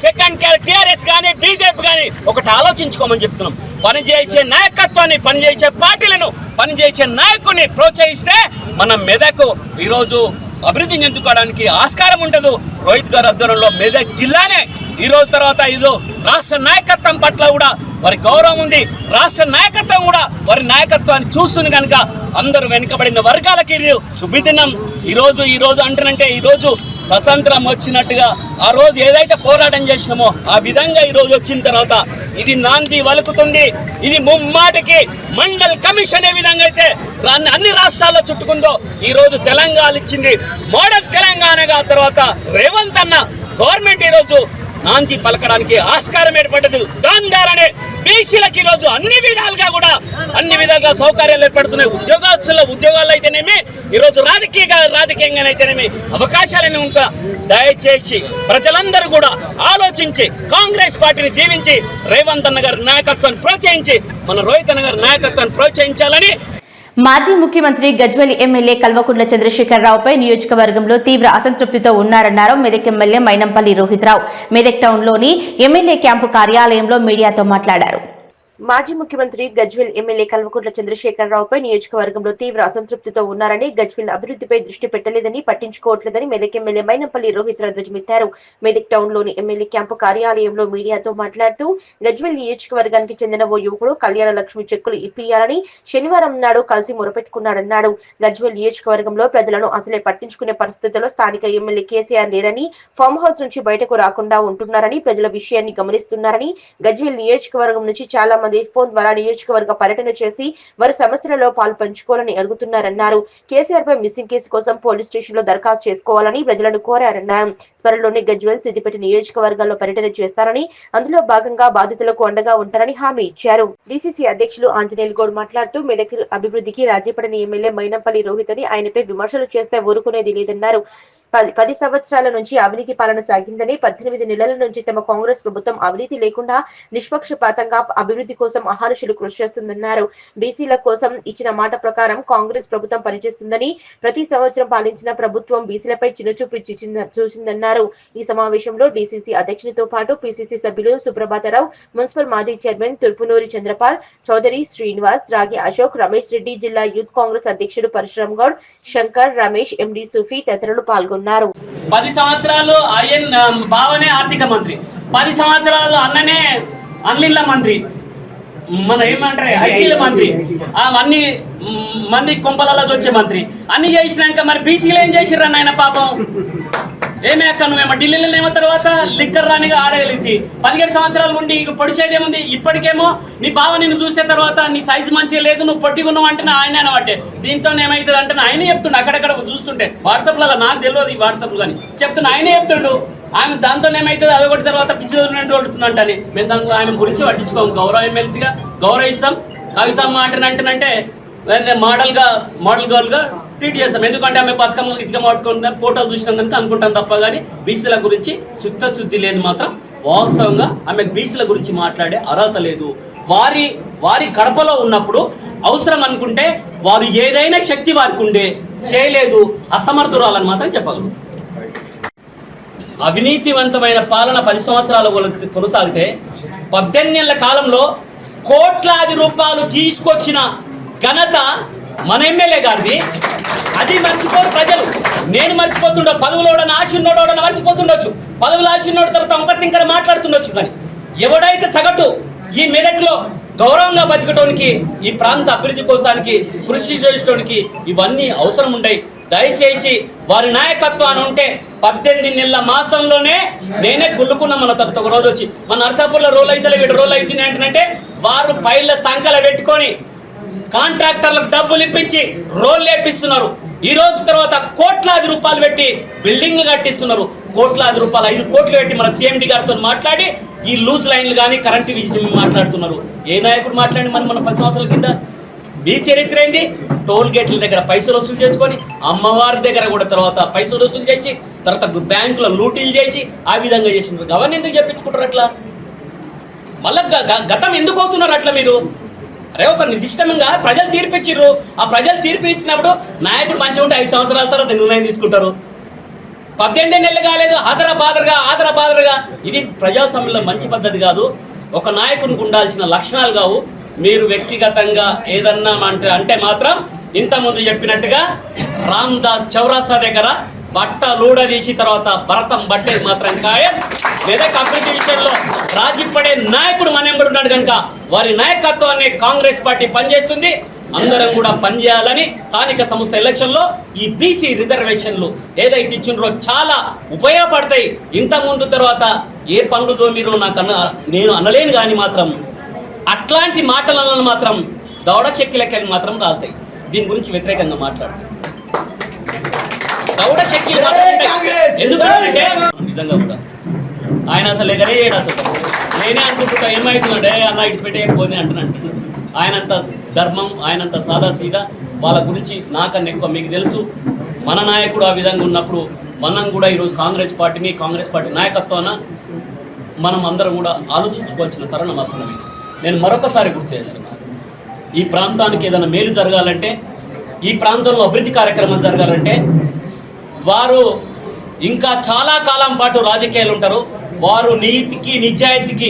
సెకండ్ క్యాట్ టీఆర్ఎస్ కానీ బీజేపీ కానీ ఒకటి ఆలోచించుకోమని చెప్తున్నాం. పనిచేసే నాయకత్వాన్ని, పనిచేసే పార్టీలను, పనిచేసే నాయకుడిని ప్రోత్సహిస్తే మన మెదక్ ఈరోజు అభివృద్ధి చెందుకోవడానికి ఆస్కారం ఉండదు. రోహిత్ గారి ఆధ్వర్యంలో మెదక్ జిల్లానే ఈ రోజు తర్వాత ఇది రాష్ట్ర నాయకత్వం పట్ల కూడా వారి గౌరవం ఉంది. రాష్ట్ర నాయకత్వం కూడా వారి నాయకత్వాన్ని చూస్తుంది కనుక అందరూ వెనుకబడిన వర్గాలకి శుభిదినం. ఈరోజు అంటారంటే ఈరోజు స్వతంత్రం వచ్చినట్టుగా ఆ రోజు ఏదైతే పోరాటం చేసినామో ఆ విధంగా ఈరోజు వచ్చిన తర్వాత ఇది నాంది వలుకుతుంది. ఇది ముమ్మాటికి మండల్ కమిషన్ ఏ విధంగా అయితే అన్ని రాష్ట్రాల్లో చుట్టుకుందో ఈరోజు తెలంగాణ ఇచ్చింది మోడల్ తెలంగాణగా. తర్వాత రేవంత్ అన్న గవర్నమెంట్ ఈరోజు నాంది పలకడానికి ఆస్కారం ఏర్పడ్డది. దాని ద్వారానే బీసీలకు ఈరోజు అన్ని విధాలుగా సౌకర్యాలు ఏర్పడుతున్నాయి. ఉద్యోగాలు అయితేనేమి, ఈరోజు రాజకీయంగానైతేనేమి అవకాశాలని ఉంటా. దయచేసి ప్రజలందరూ కూడా ఆలోచించి కాంగ్రెస్ పార్టీని దీవించి రేవంత్ అన్న గారి నాయకత్వాన్ని ప్రోత్సహించి మన రోహిత్ అన్న గారి నాయకత్వాన్ని ప్రోత్సహించాలని. మాజీ ముఖ్యమంత్రి గజ్వేల్ ఎమ్మెల్యే కల్వకుంట్ల చంద్రశేఖరరావుపై నియోజకవర్గంలో తీవ్ర అసంతృప్తితో ఉన్నారన్నారు మెదక్ ఎమ్మెల్యే మైనంపల్లి రోహిత్ రావు. మెదక్ టౌన్లోని ఎమ్మెల్యే క్యాంపు కార్యాలయంలో మీడియాతో మాట్లాడారు. మాజీ ముఖ్యమంత్రి గజ్వేల్ ఎమ్మెల్యే కల్వకుంట్ల చంద్రశేఖరరావుపై నియోజకవర్గంలో తీవ్ర అసంతృప్తితో ఉన్నారని, గజ్వేల్ అభివృద్ధిపై దృష్టి పెట్టలేదని, పట్టించుకోవట్లేదని మెదక్ ఎమ్మెల్యే మైనంపల్లి రోహిత్ ధ్వజమెత్తారు. మెదక్ టౌన్ లోని ఎమ్మెల్యే క్యాంపు కార్యాలయంలో మీడియాతో మాట్లాడుతూ గజ్వేల్ నియోజకవర్గానికి చెందిన ఓ యువకుడు కళ్యాణ లక్ష్మి చెక్కులు ఇప్పియాలని శనివారం నాడు కలిసి మొరపెట్టుకున్నాడన్నారు. గజ్వేల్ నియోజకవర్గంలో ప్రజలను అసలే పట్టించుకునే పరిస్థితుల్లో స్థానిక ఎమ్మెల్యే కేసీఆర్ లేరని, ఫామ్ హౌస్ నుంచి బయటకు రాకుండా ఉంటున్నారని, ప్రజల విషయాన్ని గమనిస్తున్నారని, గజ్వేల్ నియోజకవర్గం నుంచి చాలా మంది ఫోన్ ద్వారా నియోజకవర్గ పర్యటన చేసి వారి సమస్యలలో పాలు పంచుకోవాలని అడుగుతున్నారన్నారు. కేసీఆర్ పై మిస్సింగ్ కేసు కోసం పోలీస్ స్టేషన్ లో దరఖాస్తు చేసుకోవాలని ప్రజలను కోరారన్నారు. త్వరలోనే గజ్వేల్, సిద్దిపేట నియోజకవర్గాల్లో పర్యటన చేస్తారని, అందులో భాగంగా బాధితులకు అండగా ఉంటారని హామీ ఇచ్చారు. డీసీసీ అధ్యక్షులు ఆంజనేయులు గౌడ్ మాట్లాడుతూ మెదక్ అభివృద్ధికి రాజీపడని ఎమ్మెల్యే మైనంపల్లి రోహిత్ అని, ఆయనపై విమర్శలు చేస్తే ఊరుకునేది లేదన్నారు. 10 సంవత్సరాల నుంచి అవినీతి పాలన సాగిందని, 18 నెలల నుంచి తమ కాంగ్రెస్ ప్రభుత్వం అవినీతి లేకుండా నిష్పక్షపాతంగా అభివృద్ధి కోసం అహర్నిశలు కృషి చేస్తుందన్నారు. బీసీల కోసం ఇచ్చిన మాట ప్రకారం కాంగ్రెస్ ప్రభుత్వం పనిచేస్తుందని, ప్రతి సంవత్సరం పాలించిన ప్రభుత్వం బీసీలపై చిన్నచూపు చూసిందన్నారు. ఈ సమావేశంలో డీసీసీ అధ్యక్షునితో పాటు పీసీసీ సభ్యులు సుప్రభాతరావు, మున్సిపల్ మాజీ చైర్మన్ తుర్పునూరి చంద్రపాల్, చౌదరి శ్రీనివాస్, రాగి అశోక్, రమేష్ రెడ్డి, జిల్లా యూత్ కాంగ్రెస్ అధ్యక్షుడు పరశురామ్ గౌడ్, శంకర్, రమేష్, ఎండి సూఫీ తదితరులు పాల్గొన్నారు. 10 సంవత్సరాలు బావనే ఆర్థిక మంత్రి, 10 సంవత్సరాలు అన్ననే అన్లిల్ల మంత్రి, మన ఏమంటారు ఐటీల మంత్రి, అన్ని మంది కుంపలలో వచ్చే మంత్రి, అన్ని చేసినాక మరి బీసీలు ఏం చేసిర్రు ఆయన పాపం. ఏమే అక్క నువ్వేమో ఢిల్లీలోనేమో తర్వాత లిక్కర్ రానిగా ఆడగలిగింది, 17 సంవత్సరాలు ఉండి పొడిచేదేముంది. ఇప్పటికేమో నీ బావ నిన్ను చూస్తే తర్వాత నీ సైజు మంచిగా లేదు, నువ్వు పొట్టిగున్నావు అంటే ఆయన అనబట్టే. దీంతో ఏమవుతుంది అంటే ఆయన చెప్తుండే, అక్కడక్కడ చూస్తుంటే వాట్సాప్లో, నాకు తెలియదు ఈ వాట్సాప్ కానీ చెప్తున్నా, ఆయనే చెప్తుండు. ఆమె దాంతో ఏమవుతుంది అదొకటి తర్వాత పిచ్చి కొడుతుందంటని మేము దాని ఆమె గురించి పట్టించుకోము. గౌరవ ఎమ్మెల్సీగా గౌరవిస్తాం. కవితమ్మ అంటేనంటే మోడల్ గర్ల్గా ట్రీట్ చేస్తాం. ఎందుకంటే ఆమె బతుకమ్మ ఇదిగా మాట్లాడుకుంటే ఫోటోలు చూసినాం కనుక అనుకుంటాం తప్ప కానీ బీసీల గురించి చిత్తశుద్ధి లేదు. మాత్రం వాస్తవంగా ఆమె బీసీల గురించి మాట్లాడే అర్హత లేదు. వారి కడపలో ఉన్నప్పుడు అవసరం అనుకుంటే వారు ఏదైనా శక్తి వారికి ఉండే చేయలేదు, అసమర్థురాలని మాత్రం చెప్పగలరు. అవినీతివంతమైన పాలన 10 సంవత్సరాలు కొనసాగితే 18 ఏళ్ల కాలంలో కోట్లాది రూపాయలు తీసుకొచ్చిన ఘనత మన ఎమ్మెల్యే గారిది. అది మర్చిపోరు ప్రజలు. నేను మర్చిపోతుండో, పదవులోడన ఆశున్నోడన మర్చిపోతుండొచ్చు, పదవులు ఆశున్నోడు తర్వాత ఒక తింకర మాట్లాడుతుండొచ్చు. కానీ ఎవడైతే సగటు ఈ మెదక్లో గౌరవంగా బతకటానికి, ఈ ప్రాంత అభివృద్ధి కోసానికి కృషి చేయడానికి ఇవన్నీ అవసరం ఉంటాయి. దయచేసి వారి నాయకత్వాన్ని ఉంటే 18 నెలల మాసంలోనే నేనే కుళ్ళుకున్నా. మన తర్వాత ఒక రోజు వచ్చి మన నర్సాపూర్లో రోల్ అయితే వీడు రోల్ అవుతున్నాయి అంటే వారు పైళ్ళ సంఖ్యలు పెట్టుకొని కాంట్రాక్టర్లకు డబ్బులు ఇప్పించి రోల్ లేపిస్తున్నారు. ఈ రోజు తర్వాత కోట్లాది రూపాయలు పెట్టి బిల్డింగ్లు కట్టిస్తున్నారు. కోట్లాది రూపాయలు 5 కోట్లు పెట్టి మన సీఎండి గారితో మాట్లాడి ఈ లూజ్ లైన్లు కానీ కరెంటు విషయం మాట్లాడుతున్నారు. ఏ నాయకుడు మాట్లాడి మన 10 సంవత్సరాల కింద మీ చరిత్ర ఏంది? టోల్ గేట్ల దగ్గర పైసలు వసూలు చేసుకొని, అమ్మవారి దగ్గర కూడా తర్వాత పైసలు వసూలు చేసి, తర్వాత బ్యాంకులో లూటీలు చేసి ఆ విధంగా చేసినారు. గవర్న ఎందుకు చెప్పించుకుంటారు అట్లా? మళ్ళా గతం ఎందుకు అవుతున్నారు అట్లా మీరు? అరే ఒక నిర్దిష్టంగా ప్రజలు తీర్పిచ్చిర్రు. ఆ ప్రజలు తీర్పు ఇచ్చినప్పుడు నాయకుడు మంచిగా ఉంటే 5 సంవత్సరాల తర్వాత నిర్ణయం తీసుకుంటారు. 18 నెలలు కాలేదు, ఆదరబాదరగా ఇది ప్రజాస్వామ్యంలో మంచి పద్ధతి కాదు. ఒక నాయకునికి ఉండాల్సిన లక్షణాలు కావు. మీరు వ్యక్తిగతంగా ఏదన్నా అంటే మాత్రం ఇంతకుముందు చెప్పినట్టుగా రామ్దాస్ చౌరాసా దగ్గర బట్ట లూడదీసి తర్వాత భరతం బట్టేది మాత్రం ఖాయం. లేదా అభివృద్ధి విషయంలో రాజీపడే నాయకుడు మన ఎంబడి ఉన్నాడు కనుక వారి నాయకత్వాన్ని కాంగ్రెస్ పార్టీ పనిచేస్తుంది. అందరం కూడా పనిచేయాలని స్థానిక సంస్థ ఎలక్షన్లో ఈ బీసీ రిజర్వేషన్లు ఏదైతే ఇచ్చినరో చాలా ఉపయోగపడతాయి. ఇంతకుముందు తర్వాత ఏ పనులతో మీరు నేను అనలేను కానీ మాత్రం అట్లాంటి మాటలను మాత్రం దౌడ చెక్కిలకి మాత్రం రాలుతాయి. దీని గురించి వ్యతిరేకంగా మాట్లాడతాయి. దౌడ చెక్కిలు ఎందుకంటే నిజంగా కూడా ఆయన అసలు ఎగరేయడు. అసలు నేనే అనుకుంటున్నా ఏమవుతుందంటే అన్న ఇటు పెట్టేయకపోతే అంటున్నాను. ఆయనంత ధర్మం, ఆయనంత సాదాసీదా, వాళ్ళ గురించి నాకన్నా ఎక్కువ మీకు తెలుసు. మన నాయకుడు ఆ విధంగా ఉన్నప్పుడు మనం కూడా ఈరోజు కాంగ్రెస్ పార్టీ నాయకత్వాన మనం అందరం కూడా ఆలోచించుకోవాల్సిన తరుణం అసలు. నేను మరొకసారి గుర్తు చేస్తున్నాను, ఈ ప్రాంతానికి ఏదైనా మేలు జరగాలంటే, ఈ ప్రాంతంలో అభివృద్ధి కార్యక్రమాలు జరగాలంటే వారు ఇంకా చాలా కాలం పాటు రాజకీయాలు ఉంటారు. వారు నీతికి నిజాయితీకి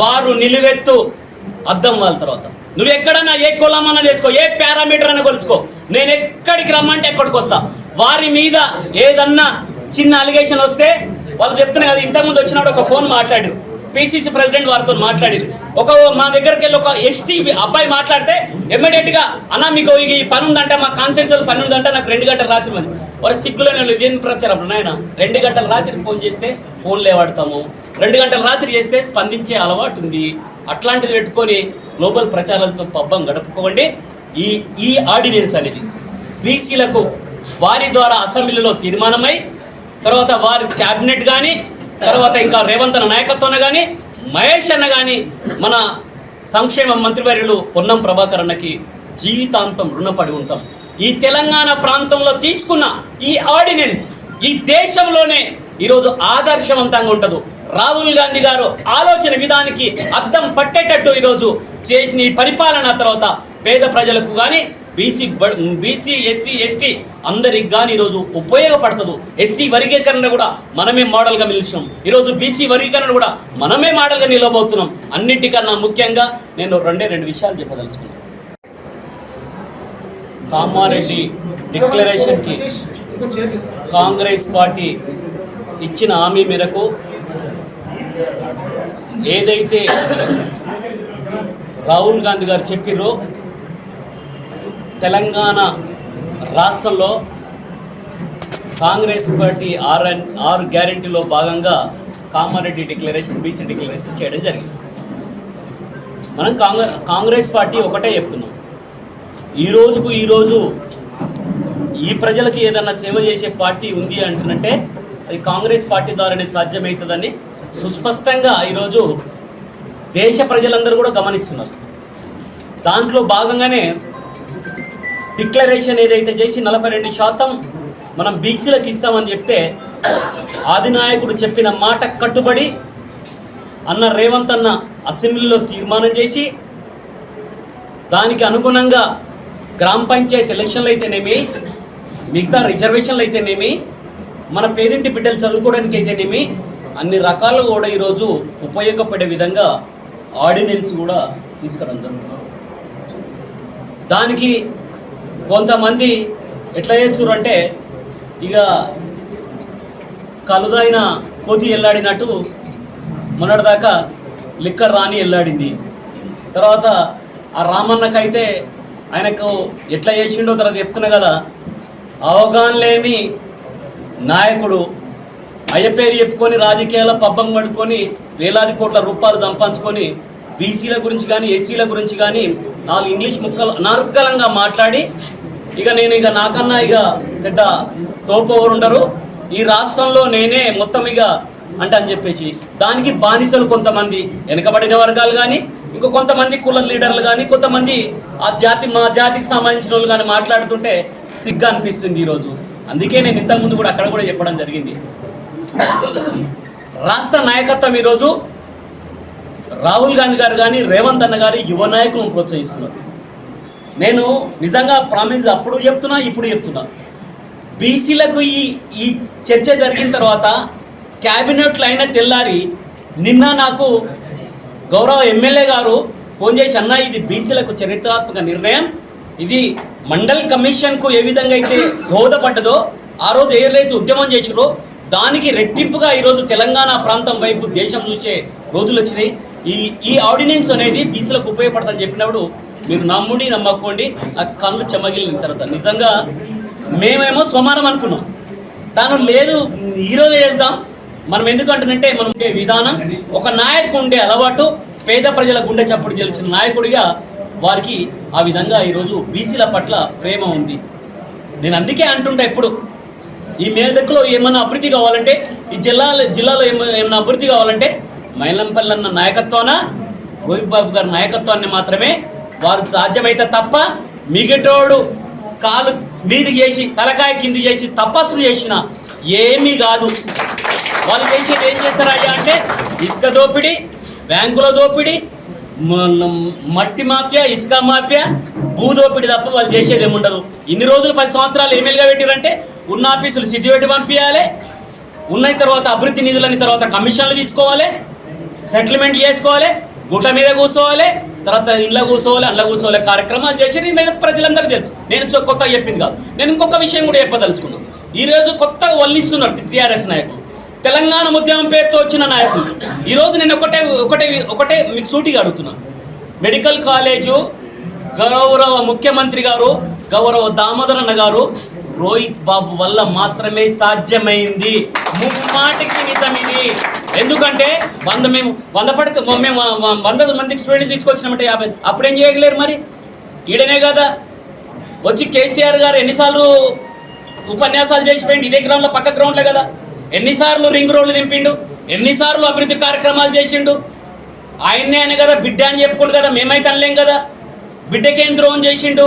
వారు నిలువెత్తు అద్దం వాళ్ళ తర్వాత నువ్వు ఎక్కడన్నా ఏ కులమన్నా చేసుకో, ఏ పారామీటర్ అన్నా కొలుచుకో, నేను ఎక్కడికి రమ్మంటే ఎక్కడికి వస్తా. వారి మీద ఏదన్నా చిన్న అలిగేషన్ వస్తే వాళ్ళు చెప్తున్నారు కదా, ఇంతకుముందు వచ్చినప్పుడు ఒక ఫోన్ మాట్లాడారు, పిసిసి ప్రెసిడెంట్ వారితో మాట్లాడారు. మా దగ్గరికి వెళ్ళి ఒక ఎస్టీ అబ్బాయి మాట్లాడితే ఇమ్మీడియట్ గా అన్నా మీకు ఈ పని ఉందంటే, మా కాన్స్టిట్యూన్సీ పని ఉందంటే నాకు 2 గంటల రాత్రి మంది వారి సిగ్గులోనే ఇదేం ప్రచారం నాయన. 2 గంటల రాత్రి ఫోన్ చేస్తే ఫోన్లే వాడతాము, 2 గంటల రాత్రి చేస్తే స్పందించే అలవాటు ఉంది. అట్లాంటిది పెట్టుకొని గ్లోబల్ ప్రచారాలతో పబ్బం గడుపుకోండి. ఈ ఆర్డినెన్స్ అనేది బీసీలకు వారి ద్వారా అసెంబ్లీలో తీర్మానమై, తర్వాత వారి క్యాబినెట్ కానీ, తర్వాత ఇంకా రేవంత్ అన్న నాయకత్వాన్ని కానీ, మహేష్ అన్న కానీ, మన సంక్షేమ మంత్రివర్యులు పొన్నం ప్రభాకర్ అన్నకి జీవితాంతం రుణపడి ఉంటాం. ఈ తెలంగాణ ప్రాంతంలో తీసుకున్న ఈ ఆర్డినెన్స్ ఈ దేశంలోనే ఈరోజు ఆదర్శవంతంగా ఉంటుంది. రాహుల్ గాంధీ గారు ఆలోచన విధానికి అద్దం పట్టేటట్టు ఈరోజు చేసిన ఈ పరిపాలన తర్వాత పేద ప్రజలకు కానీ, బీసీ ఎస్సీ ఎస్టీ అందరికి కానీ ఈరోజు ఉపయోగపడుతుంది. ఎస్సీ వర్గీకరణ కూడా మనమే మోడల్గా నిలిచాం. ఈరోజు బీసీ వర్గీకరణ కూడా మనమే మోడల్గా నిలబోతున్నాం. అన్నిటికన్నా ముఖ్యంగా నేను 2 విషయాలు చెప్పదలుచుకున్నాను. కామారెడ్డి డిక్లరేషన్కి కాంగ్రెస్ పార్టీ ఇచ్చిన హామీ మేరకు ఏదైతే రాహుల్ గాంధీ గారు చెప్పిర్రో, తెలంగాణ రాష్ట్రంలో కాంగ్రెస్ పార్టీ 6 గ్యారెంటీలో భాగంగా కామారెడ్డి డిక్లరేషన్, బీసీ డిక్లరేషన్ చేయడం జరిగింది. మనం కాంగ్రెస్ పార్టీ ఒకటే చెప్తున్నాం, ఈరోజు ఈ ప్రజలకు ఏదన్నా సేవ చేసే పార్టీ ఉంది అంటున్నంటే అది కాంగ్రెస్ పార్టీ ద్వారానే సాధ్యమవుతుందని సుస్పష్టంగా ఈరోజు దేశ ప్రజలందరూ కూడా గమనిస్తున్నారు. దాంట్లో భాగంగానే డిక్లరేషన్ ఏదైతే చేసి 42% మనం బీసీలకు ఇస్తామని చెప్తే, ఆదినాయకుడు చెప్పిన మాట కట్టుబడి అన్న రేవంత్ అన్న అసెంబ్లీలో తీర్మానం చేసి, దానికి అనుగుణంగా గ్రామ పంచాయతీ ఎలక్షన్లు అయితేనేమి, మిగతా రిజర్వేషన్లు అయితేనేమి, మన పేదింటి బిడ్డలు చదువుకోవడానికి అయితేనేమి, అన్ని రకాలుగా కూడా ఈరోజు ఉపయోగపడే విధంగా ఆర్డినెన్స్ కూడా తీసుకురావడం జరుగుతుంది. దానికి కొంతమంది ఎట్లా చేస్తున్నారు అంటే, ఇక కలుదైన కోతి ఎల్లాడినట్టు మొన్నటిదాకా లిక్కర్ రాని ఎల్లాడింది. తర్వాత ఆ రామన్నకైతే ఆయనకు ఎట్లా చేసిండో తర్వాత చెప్తున్నా కదా, అవగాహన లేని నాయకుడు అయ్య పేరు చెప్పుకొని రాజకీయాల పబ్బం పడుకొని వేలాది కోట్ల రూపాయలు సంపాదించుకొని బీసీల గురించి కానీ ఎస్సీల గురించి కానీ 4 ఇంగ్లీష్ ముక్కలు అనర్గళంగా మాట్లాడి, ఇక నాకన్నా పెద్ద తోపవరు ఉండరు ఈ రాష్ట్రంలో, నేనే మొత్తం అని చెప్పేసి దానికి బానిసలు కొంతమంది వెనుకబడిన వర్గాలు కానీ, ఇంకో కొంతమంది కుల లీడర్లు కానీ, కొంతమంది మా జాతికి సంబంధించిన వాళ్ళు కానీ మాట్లాడుతుంటే సిగ్గా అనిపిస్తుంది ఈరోజు. అందుకే నేను ఇంతకుముందు కూడా అక్కడ కూడా చెప్పడం జరిగింది, రాష్ట్ర నాయకత్వం ఈరోజు రాహుల్ గాంధీ గారు కానీ, రేవంత్ అన్న గారు యువ నాయకులను ప్రోత్సహిస్తున్నారు. నేను నిజంగా ప్రామిస్ అప్పుడు చెప్తున్నా, ఇప్పుడు చెప్తున్నా, బీసీలకు ఈ చర్చ జరిగిన తర్వాత క్యాబినెట్లో అయినా తెల్లారి నిన్న నాకు గౌరవ ఎమ్మెల్యే గారు ఫోన్ చేసి, అన్న ఇది బీసీలకు చరిత్రాత్మక నిర్ణయం, ఇది మండల్ కమిషన్కు ఏ విధంగా అయితే దోహదపడ్డదో, ఆ రోజు ఏదైతే ఉద్యమం చేసిరో దానికి రెట్టింపుగా ఈరోజు తెలంగాణ ప్రాంతం వైపు దేశం చూసే రోజులు వచ్చినాయి. ఈ ఆర్డినెన్స్ అనేది బీసీలకు ఉపయోగపడుతుందని చెప్పినప్పుడు మీరు నమ్ముడి నమ్మకండి, ఆ కళ్ళు చెమ్మగిలిన తర్వాత నిజంగా మేమేమో సోమవారం అనుకున్నాం, దాని లేదు ఈరోజే చేద్దాం. మనం ఎందుకంటే మనం ఉండే విధానం, ఒక నాయకుడు ఉండే అలవాటు, పేద ప్రజల గుండె చప్పుడు గెలిచిన నాయకుడిగా వారికి ఆ విధంగా ఈరోజు బీసీల పట్ల ప్రేమ ఉంది. నేను అందుకే అంటుంటా, ఎప్పుడు ఈ మేదకులో ఏమన్నా అభివృద్ధి కావాలంటే, ఈ జిల్లాలో ఏమన్నా అభివృద్ధి కావాలంటే మైలంపల్లి అన్న నాయకత్వాన, రోహిత్ బాబు గారి నాయకత్వాన్ని మాత్రమే వారు సాధ్యమైతే తప్ప, మిగటోడు కాలు మీది చేసి తలకాయ కింది చేసి తపస్సు చేసిన ఏమీ కాదు. వాళ్ళు చేసేది ఏం చేస్తారయ్యా అంటే, ఇసుక దోపిడీ, బ్యాంకుల దోపిడీ, మట్టి మాఫియా, ఇసుక మాఫియా, భూదోపిడీ తప్ప వాళ్ళు చేసేది ఏముండదు. ఇన్ని రోజులు 10 సంవత్సరాలు ఎమ్మెల్యేగా పెట్టారంటే ఉన్న ఆఫీసులు సిద్ధిపెట్టి పంపించాలి, ఉన్న తర్వాత అభివృద్ధి నిధులని తర్వాత కమిషన్లు తీసుకోవాలి, సెటిల్మెంట్ చేసుకోవాలి, గుట్ల మీద కూర్చోవాలి, తర్వాత ఇండ్ల కూర్చోవాలి అండ్ల కూర్చోవాలి కార్యక్రమాలు చేసి మీద ప్రజలందరికీ తెలుసు. నేను కొత్తగా చెప్పింది కాదు. నేను ఇంకొక విషయం కూడా చెప్పదలుచుకున్నాను. ఈరోజు కొత్తగా వల్లిస్తున్నారు టీఆర్ఎస్ నాయకులు, తెలంగాణ ఉద్యమం పేరుతో వచ్చిన నాయకులు. ఈరోజు నేను ఒకటే మీకు సూటిగా అడుగుతున్నాను. మెడికల్ కాలేజు గౌరవ ముఖ్యమంత్రి గారు, గౌరవ దామోదరన్న గారు, రోహిత్ బాబు వల్ల మాత్రమే సాధ్యమైంది. ముమ్మాటికి నిజం ఇది. ఎందుకంటే మేము 100 మందికి స్టూడెంట్స్ తీసుకొచ్చినామంటే 50, అప్పుడేం చేయగలేరు మరి? ఈడనే కదా వచ్చి కేసీఆర్ గారు ఎన్నిసార్లు ఉపన్యాసాలు చేసిపోయింది ఇదే గ్రౌండ్లో, పక్క గ్రౌండ్లే కదా. ఎన్నిసార్లు రింగ్ రోడ్లు దింపిండు, ఎన్నిసార్లు అభివృద్ధి కార్యక్రమాలు చేసిండు. ఆయన్నే అని కదా బిడ్డ అని చెప్పుకోండు కదా, మేమైతే అనలేం కదా. బిడ్డకేం ద్రోహం చేసిండు,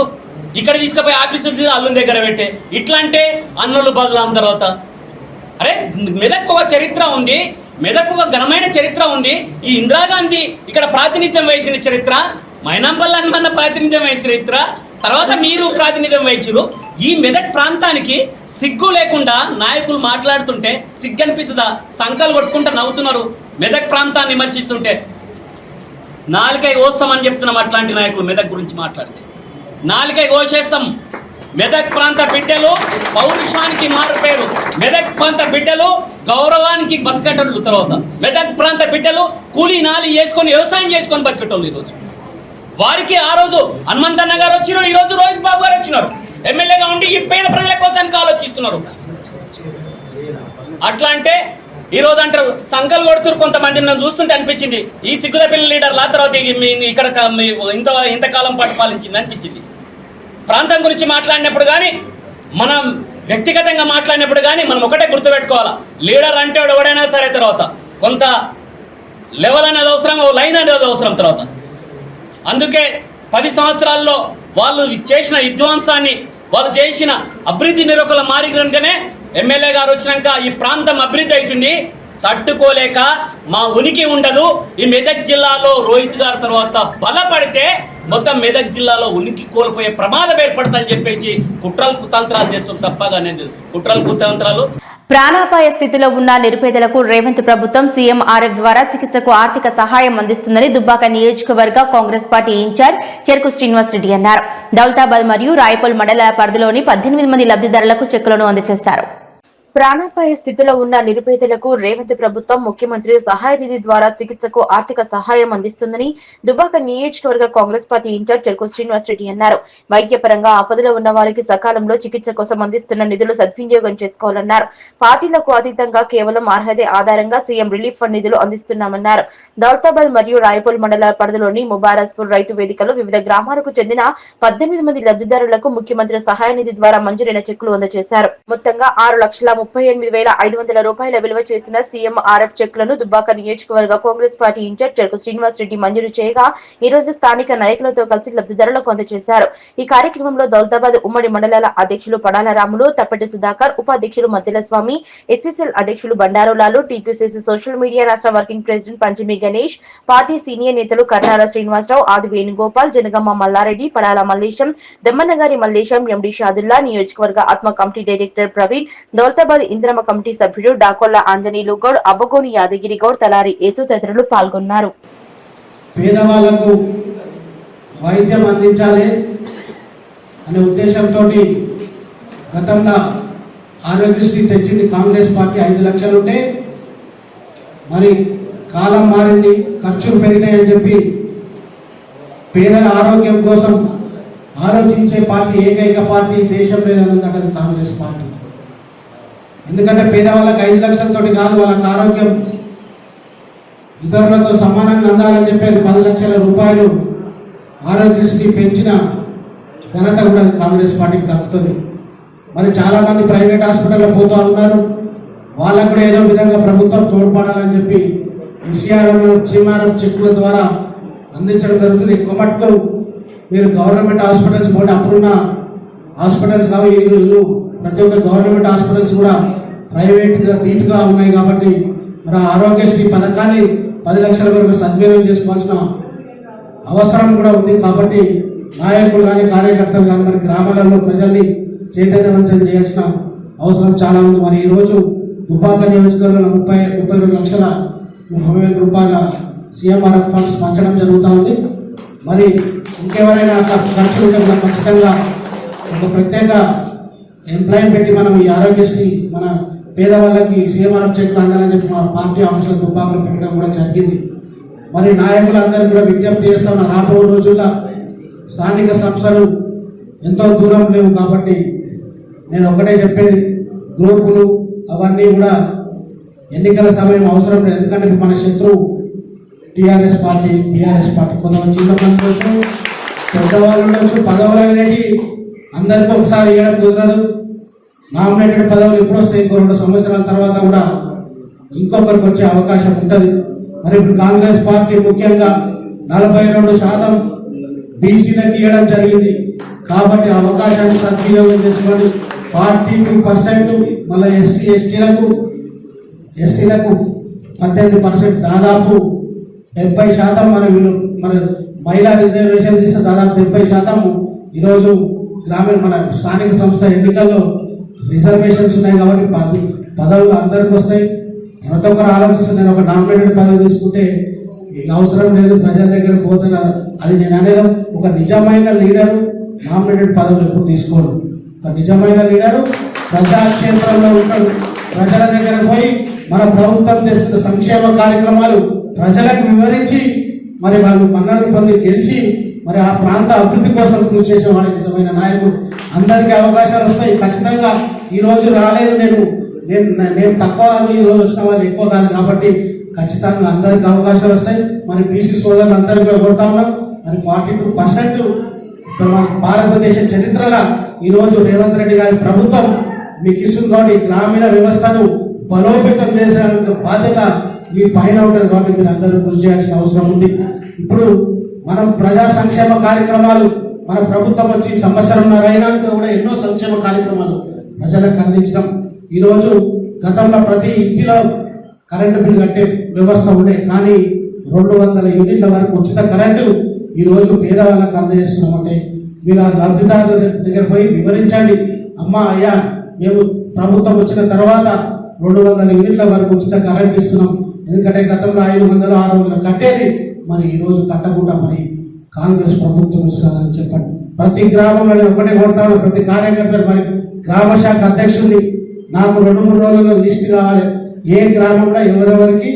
ఇక్కడ తీసుకుపోయి ఆఫీసు అల్లుని దగ్గర పెట్టే. ఇట్లా అంటే అన్నులు బదులాం తర్వాత అరే మెదక్ ఒక చరిత్ర ఉంది, మెదక్ ఒక ఘనమైన చరిత్ర ఉంది. ఈ ఇందిరాగాంధీ ఇక్కడ ప్రాతినిధ్యం వహించిన చరిత్ర, మైనాంపల్లి హనుమన్న ప్రాతినిధ్యం వహించిన చరిత్ర, తర్వాత మీరు ప్రాతినిధ్యం వహించరు. ఈ మెదక్ ప్రాంతానికి సిగ్గు లేకుండా నాయకులు మాట్లాడుతుంటే సిగ్గు అనిపిస్తుందా? సంకలు కొట్టుకుంటూ నవ్వుతున్నారు మెదక్ ప్రాంతాన్ని విమర్శిస్తుంటే. నాలుకై కోస్తామని చెప్తున్నాం అట్లాంటి నాయకులు మెదక్ గురించి మాట్లాడితే. నాలుకై కోసేస్తాం. మెదక్ ప్రాంత బిడ్డలు పౌరుషానికి మారుపేరు. మెదక్ ప్రాంత బిడ్డలు గౌరవానికి బతికేటోళ్ళు. తర్వాత మెదక్ ప్రాంత బిడ్డలు కూలీ నాలి చేసుకొని వ్యవసాయం చేసుకొని బతికేటోళ్ళు. ఈరోజు వారికి ఆ రోజు హనుమంతన్న గారు వచ్చినారు, ఈరోజు రోహిత్ బాబు గారు వచ్చినారు. ఎమ్మెల్యేగా ఉండి ఈ పేద ప్రజల కోసానికి ఆలోచిస్తున్నారు. అట్లా అంటే ఈరోజు అంటారు సంకలు కొడుతురు. కొంతమంది నన్ను చూస్తుంటే అనిపించింది ఈ సిగ్గుల పిల్లల లీడర్ల తర్వాత ఇక్కడ ఇంతకాలం పాటు పాలించింది అనిపించింది. ప్రాంతం గురించి మాట్లాడినప్పుడు కానీ, మనం వ్యక్తిగతంగా మాట్లాడినప్పుడు కానీ మనం ఒకటే గుర్తుపెట్టుకోవాలా, లీడర్ అంటే ఎవడైనా సరే తర్వాత కొంత లెవెల్ అనేది అవసరం, లైన్ అనేది అవసరం. తర్వాత అందుకే 10 సంవత్సరాల్లో వాళ్ళు చేసిన విధ్వంసాన్ని, వాళ్ళు చేసిన అభివృద్ధి నిరూపణ మారికనే ఎమ్మెల్యే గారు వచ్చినాక ఈ ప్రాంతం అభివృద్ధి అవుతుంది. తట్టుకోలేక మా ఉనికి ఉండదు. ఈ మెదక్ జిల్లాలో రోహిత్ గారి తర్వాత బలపడితే మొత్తం మెదక్ జిల్లాలో ఉనికి కోల్పోయే ప్రమాదం ఏర్పడతాయని చెప్పేసి కుట్రలు కుతంత్రాలు చేస్తారు. తప్పగా అనేది కుట్రలు కుతంత్రాలు. ప్రాణాపాయ స్థితిలో ఉన్న నిరుపేదలకు రేవంత్ ప్రభుత్వం సీఎంఆర్ఎఫ్ ద్వారా చికిత్సకు ఆర్థిక సహాయం అందిస్తుందని దుబ్బాక నియోజకవర్గ కాంగ్రెస్ పార్టీ ఇన్ఛార్జ్ చెరుకు శ్రీనివాస్ రెడ్డి అన్నారు. దౌలతాబాద్ మరియు రాయపూల్ మండలాల పరిధిలోని 18 మంది లబ్ధిదారులకు చెక్కులను అందజేశారు. ప్రాణాపాయ స్థితిలో ఉన్న నిరుపేదలకు రేవంత్ ప్రభుత్వం ముఖ్యమంత్రి సహాయ నిధి ద్వారా చికిత్సకు ఆర్థిక సహాయం అందిస్తుందని దుబ్బాక నియోజకవర్గ కాంగ్రెస్ పార్టీ ఇన్ఛార్జ్ చెరుకు శ్రీనివాస్ రెడ్డి అన్నారు. వైద్యపరంగా ఆపదలో ఉన్న వారికి సకాలంలో చికిత్స కోసం అందిస్తున్న నిధులు సద్వినియోగం చేసుకోవాలన్నారు. పార్టీలకు అతీతంగా కేవలం అర్హత ఆధారంగా సీఎం రిలీఫ్ ఫండ్ నిధులు అందిస్తున్నామన్నారు. దౌలతాబాద్ మరియు రాయపూల్ మండలాల పరిధిలోని ముబారస్పూర్ రైతు వేదికలో వివిధ గ్రామాలకు చెందిన 18 మంది లబ్ధిదారులకు ముఖ్యమంత్రి సహాయ నిధి ద్వారా మంజూరైన చెక్కులు అందజేశారు. మొత్తంగా 6,38,500 రూపాయల విలువ చేసిన సీఎంఆర్ఎఫ్ చెక్లను దుబ్బాక నియోజకవర్గ కాంగ్రెస్ పార్టీ ఇన్ఛార్జ్ చెరుకు శ్రీనివాస్ రెడ్డి మంజూరు చేయగా ఈ రోజు స్థానిక నాయకులతో కలిసి లబ్ధిదారులకు అందజేశారు. ఈ కార్యక్రమంలో దౌలతాబాద్ ఉమ్మడి మండలాల అధ్యక్షులు పడాల రాములు, తప్పటి సుధాకర్, ఉపాధ్యక్షులు మద్దెల స్వామి, హెచ్సిఎల్ అధ్యక్షులు బండారులాలు, టీపీసీసీ సోషల్ మీడియా రాష్ట్ర వర్కింగ్ ప్రెసిడెంట్ పంచమి గణేష్, పార్టీ సీనియర్ నేతలు కర్నాల శ్రీనివాసరావు, ఆది వేణుగోపాల్, జనగమ్మ మల్లారెడ్డి, పడాల మల్లేశం, దమ్మన్నగారి మల్లేశం, ఎండి షాదుల్లా, నియోజకవర్గ ఆత్మ కమిటీ డైరెక్టర్ ప్రవీణ్, దౌలతాబాద్ ఇంద్రమ కమిటీ సభ్యుడు డాకొల్ల ఆంజనేయులు గౌడ్, అబ్బగోని యాదగిరి గౌడ్, తలారి యేసు తదితరులు పాల్గొన్నారు. పేదవాళ్లకు వైద్యం అందించాలి అనే ఉద్దేశంతో గతంలో ఆరోగ్యశ్రీ తెచ్చింది కాంగ్రెస్ పార్టీ. 5 లక్షలు ఉంటే మరి కాలం మారింది, ఖర్చులు పెరిగినాయని చెప్పి పేదల ఆరోగ్యం కోసం ఆలోచించే పార్టీ ఏకైక పార్టీ దేశంలో ఉందంటే అది కాంగ్రెస్ పార్టీ. ఎందుకంటే పేదవాళ్ళకి 5 లక్షలతో కాదు, వాళ్ళకి ఆరోగ్యం ఇతరులతో సమానంగా అందాలని చెప్పేది 10 లక్షల రూపాయలు ఆరోగ్యశ్రీ పెంచిన ఘనత కూడా కాంగ్రెస్ పార్టీకి దక్కుతుంది. మరి చాలామంది ప్రైవేట్ హాస్పిటల్లో పోతూ ఉన్నారు. వాళ్ళకు కూడా ఏదో విధంగా ప్రభుత్వం తోడ్పడాలని చెప్పి సీఎంఆర్ఎఫ్ చెక్కుల ద్వారా అందించడం జరుగుతుంది. ఎక్కువ మటుకు మీరు గవర్నమెంట్ హాస్పిటల్స్ పోండి, అప్పుడున్న హాస్పిటల్స్ కావు. ఈరోజు ప్రతి ఒక్క గవర్నమెంట్ హాస్పిటల్స్ కూడా ప్రైవేట్గా ధీటుగా ఉన్నాయి. కాబట్టి మరి ఆరోగ్యశ్రీ పథకాన్ని 10 లక్షల వరకు సద్వినియోగం చేసుకోవాల్సిన అవసరం కూడా ఉంది. కాబట్టి నాయకులు కానీ కార్యకర్తలు కానీ మరి గ్రామాలలో ప్రజల్ని చైతన్యవంతం చేయాల్సిన అవసరం చాలా ఉంది. మరి ఈరోజు దుబ్బాక నియోజకవర్గంలో 32,30,000 రూపాయల సీఎంఆర్ఎఫ్ ఫండ్స్ పంచడం జరుగుతూ ఉంది. మరి ఇంకెవరైనా అట్లా ఖర్చు ఉంటే మనం ఖచ్చితంగా ఒక ప్రత్యేక ఎంప్లాయీని పెట్టి మనం ఈ ఆరోగ్యశ్రీ మన పేదవాళ్ళకి సీఎంఆర్ఎఫ్ చెక్లు అందాలని చెప్పి మన పార్టీ ఆఫీసులో దుబ్బాకులు పెట్టడం కూడా జరిగింది. మరి నాయకులందరూ కూడా విజ్ఞప్తి చేస్తా ఉన్న రాబో రోజుల్లో స్థానిక సంస్థలు ఎంతో దూరం లేవు కాబట్టి నేను ఒకటే చెప్పేది, గ్రూపులు అవన్నీ కూడా ఎన్నికల సమయం అవసరం లేదు. ఎందుకంటే మన శత్రువు టీఆర్ఎస్ పార్టీ, బీఆర్ఎస్ పార్టీ కొంతమంది చిన్నమంది ఉండొచ్చు, పెద్దవాళ్ళు ఉండొచ్చు. పదవులు అనేవి అందరికీ ఒకసారి ఇవ్వడం కుదరదు. నామినేటెడ్ పదవులు ఎప్పుడు వస్తాయి, ఇంకో 2 సంవత్సరాల తర్వాత కూడా ఇంకొకరికి వచ్చే అవకాశం ఉంటుంది. మరి ఇప్పుడు కాంగ్రెస్ పార్టీ ముఖ్యంగా 42% బీసీలకు ఇవ్వడం జరిగింది కాబట్టి అవకాశాన్ని సద్వినియోగం చేసుకోండి. 42% మళ్ళీ ఎస్సీలకు 18%, దాదాపు 70% మన మహిళా రిజర్వేషన్ తీస్తే దాదాపు 70% ఈరోజు గ్రామీణ మన స్థానిక సంస్థ ఎన్నికల్లో రిజర్వేషన్స్ ఉన్నాయి కాబట్టి పదవులు అందరికి వస్తాయి. ప్రతి ఒక్కరు ఆలోచిస్తే నేను ఒక నామినేటెడ్ పదవి తీసుకుంటే అవసరం లేదు, ప్రజల దగ్గర పోతున్నా. అది నేను అనేది ఒక నిజమైన లీడరు నామినేటెడ్ పదవులు ఎప్పుడు తీసుకోడు. ఒక నిజమైన లీడరు ప్రజాక్షేత్రంలో ఉంటాడు, ప్రజల దగ్గర పోయి మన ప్రభుత్వం చేస్తున్న సంక్షేమ కార్యక్రమాలు ప్రజలకు వివరించి మరి వాళ్ళు మన్ననలు పొంది గెలిచి మరి ఆ ప్రాంత అభివృద్ధి కోసం కృషి చేసేవాడు నిజమైన నాయకుడు. అందరికీ అవకాశాలు వస్తాయి ఖచ్చితంగా. ఈరోజు రాలేదు నేను తక్కువ, ఈరోజు వచ్చిన వాళ్ళు ఎక్కువ కాదు కాబట్టి ఖచ్చితంగా అందరికీ అవకాశాలు వస్తాయి. మరి బీసీ సోదరులు అందరికీ కూడా కొడతా ఉన్నాం. మరి 42% మన భారతదేశ చరిత్రలో ఈరోజు రేవంత్ రెడ్డి గారి ప్రభుత్వం మీకు ఇస్తుంది కాబట్టి గ్రామీణ వ్యవస్థను బలోపేతం చేసే బాధ్యత మీ పైన ఉంటుంది కాబట్టి మీరు అందరూ కృషి చేయాల్సిన అవసరం ఉంది. ఇప్పుడు మనం ప్రజా సంక్షేమ కార్యక్రమాలు మన ప్రభుత్వం వచ్చి సంవత్సరంన్నర అయినాక కూడా ఎన్నో సంక్షేమ కార్యక్రమాలు ప్రజలకు అందించడం. ఈరోజు గతంలో ప్రతి ఇంటిలో కరెంటు బిల్లు కట్టే వ్యవస్థ ఉండే, కానీ 200 యూనిట్ల వరకు ఉచిత కరెంటు ఈరోజు పేదవాళ్ళకు అందజేస్తున్నామంటే మీరు ఆ లబ్ధిదారుల దగ్గర పోయి వివరించండి. అమ్మా అయ్యా మేము ప్రభుత్వం వచ్చిన తర్వాత 200 యూనిట్ల వరకు ఉచిత కరెంట్ ఇస్తున్నాం. ఎందుకంటే గతంలో 500, 600 కట్టేది, మరి ఈరోజు కట్టకుండా మరి కాంగ్రెస్ ప్రభుత్వం వస్తుందని చెప్పండి. ప్రతి గ్రామంలో నేను ఒకటే కోరుతాను, ప్రతి కార్యకర్త మరి గ్రామ శాఖ అధ్యక్షుడిని నాకు 2-3 రోజుల్లో లిస్ట్ కావాలి. ఏ గ్రామంలో ఎవరెవరికి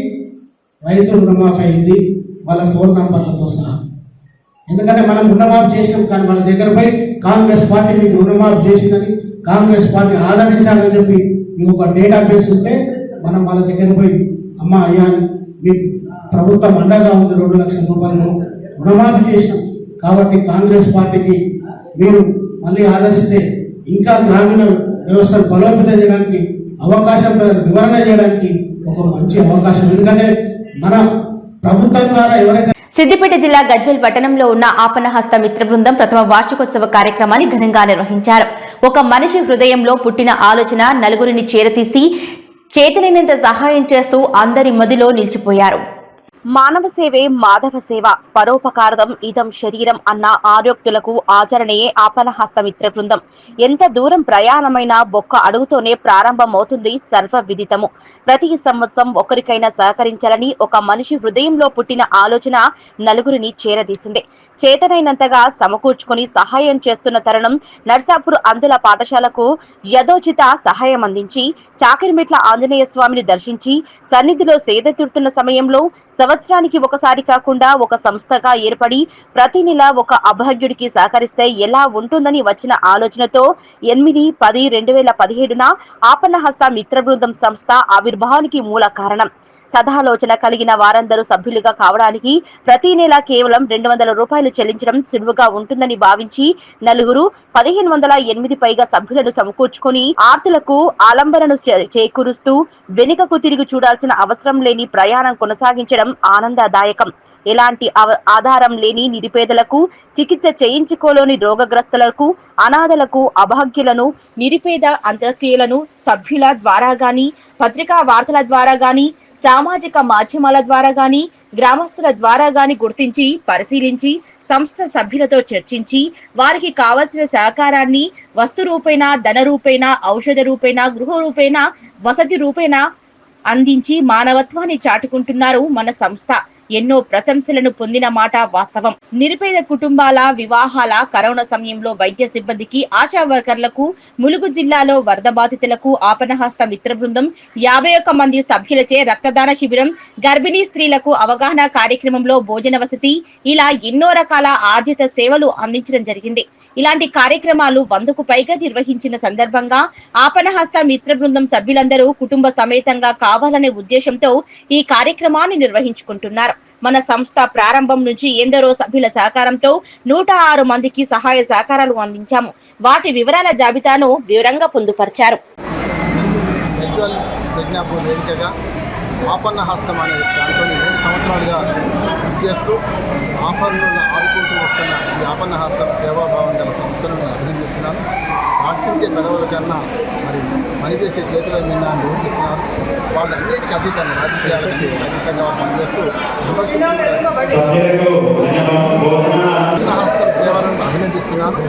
రైతు రుణమాఫీ అయింది వాళ్ళ ఫోన్ నంబర్లతో సహా. ఎందుకంటే మనం రుణమాఫీ చేసాం, కానీ వాళ్ళ దగ్గర పోయి కాంగ్రెస్ పార్టీ మీకు రుణమాఫీ చేసిందని, కాంగ్రెస్ పార్టీ ఆదరించాలని చెప్పి మీకు ఒక డేటాబేస్ ఉంటే మనం వాళ్ళ దగ్గర పోయి అమ్మా అయ్యా మీకు ప్రభుత్వం అండగా ఉంది, 2 లక్షల రూపాయలు రుణమాఫీ చేసినాం కాబట్టి కాంగ్రెస్ పార్టీకి మీరు మళ్ళీ ఆదరిస్తే ఇంకా గ్రామీణ వ్యవస్థను బలోపేతం చేయడానికి అవకాశం, వివరణ చేయడానికి ఒక మంచి అవకాశం. ఎందుకంటే మన ప్రభుత్వం ద్వారా ఎవరైతే సిద్దిపేట జిల్లా గజ్వేల్ పట్టణంలో ఉన్న ఆపన్నహస్త మిత్ర బృందం ప్రథమ వార్షికోత్సవ కార్యక్రమాన్ని ఘనంగా నిర్వహించారు. ఒక మనిషి హృదయంలో పుట్టిన ఆలోచన నలుగురిని చేరతీసి చేతనైనంత సహాయం చేస్తూ అందరి మదిలో నిలిచిపోయారు. మానవ సేవే మాధవ సేవ, పరోపకారం ఇదం శరీరం అన్న ఆర్యోక్తులకు ఆచరణయే ఆపన్నహస్త మిత్ర బృందం. ఎంత దూరం ప్రయాణమైనా ఒక్క అడుగుతోనే ప్రారంభమవుతుంది సర్వ విదితము. ప్రతి సంవత్సరం ఒకరికైనా సహకరించాలని ఒక మనిషి హృదయంలో పుట్టిన ఆలోచన నలుగురిని చేరదీసింది. చేతనైనంతగా సమకూర్చుకుని సహాయం చేస్తున్న తరుణం నర్సాపూర్ అందుల పాఠశాలకు యథోచిత సహాయం అందించి చాకిరిమెట్ల ఆంజనేయ స్వామిని దర్శించి సన్నిధిలో సేద తీరుతున్న సమయంలో సంవత్సరానికి ఒకసారి కాకుండా ఒక సంస్థగా ఏర్పడి ప్రతి నెల ఒక అభాగ్యుడికి సహకరిస్తే ఎలా ఉంటుందని వచ్చిన ఆలోచనతో 8/10/2017 ఆపన్నహస్త మిత్ర బృందం సంస్థ ఆవిర్భావానికి మూల కారణం. సదాలోచన కలిగిన వారందరూ సభ్యులుగా కావడానికి ప్రతి నెల కేవలం 200 రూపాయలు చెల్లించడం సులువుగా ఉంటుందని భావించి నలుగురు 1508 పైగా సభ్యులను సమకూర్చుకుని ఆర్తులకు ఆలంబనను చేకూరుస్తూ వెనుకకు తిరిగి చూడాల్సిన అవసరం లేని ప్రయాణం కొనసాగించడం ఆనందదాయకం. ఎలాంటి ఆధారం లేని నిరుపేదలకు, చికిత్స చేయించుకోలేని రోగగ్రస్తులకు, అనాథలకు, అభాగ్యులను, నిరుపేద అంత్యక్రియలను సభ్యుల ద్వారా గాని, పత్రికా వార్తల ద్వారా గాని, సామాజిక మాధ్యమాల ద్వారా గాని, గ్రామస్తుల ద్వారా గాని గుర్తించి పరిశీలించి సంస్థ సభ్యులతో చర్చించి వారికి కావలసిన సహకారాన్ని వస్తు రూపేణా, ధన రూపేణా, ఔషధ రూపేణా, గృహ రూపేణా, వసతి రూపేణా అందించి మానవత్వాన్ని చాటుకుంటున్నారు మన సంస్థ. ఎన్నో ప్రశంసలను పొందిన మాట వాస్తవం. నిరుపేద కుటుంబాల వివాహాల కరోనా సమయంలో వైద్య సిబ్బందికి, ఆశా వర్కర్లకు, ములుగు జిల్లాలో వరద బాధితులకు ఆపన్నహస్త మిత్ర బృందం 51 మంది సభ్యులచే రక్తదాన శిబిరం, గర్భిణీ స్త్రీలకు అవగాహన కార్యక్రమంలో భోజన వసతి, ఇలా ఎన్నో రకాల ఆర్జిత సేవలు అందించడం జరిగింది. ఇలాంటి కార్యక్రమాలు 100కు పైగా నిర్వహించిన సందర్భంగా ఆపన్నహస్త మిత్ర బృందం సభ్యులందరూ కుటుంబ సమేతంగా కావాలనే ఉద్దేశంతో ఈ కార్యక్రమాన్ని నిర్వహించుకుంటున్నారు. మన సంస్థ ప్రారంభం నుంచి ఎందరో సభ్యుల సహకారంతో 106 మందికి సహాయ సహకారాలు అందించాము. వాటి వివరాల జాబితాను వివరంగా పొందుపరిచారు. గజ్వేల్ ప్రజ్ఞాపూర్ వేదికగా ఆపన్న హస్తం అనే దాంట్లో 2 సంవత్సరాలుగా కృషి చేస్తూ ఆపన్నులను ఆదుకుంటూ వస్తున్న ఈ ఆపన్న హస్తం సేవాభావం గల సంస్థను నేను అభినందిస్తున్నాను. పాటించే పెదవుల కన్నా మరి పనిచేసే చేతుల మీద నిర్వహిస్తున్నారు. వాళ్ళన్నిటికీ అతీతంగా రాజకీయాలకి అతీతంగా వాళ్ళు పనిచేస్తూ హస్తం సేవలను అభినందిస్తున్నాను.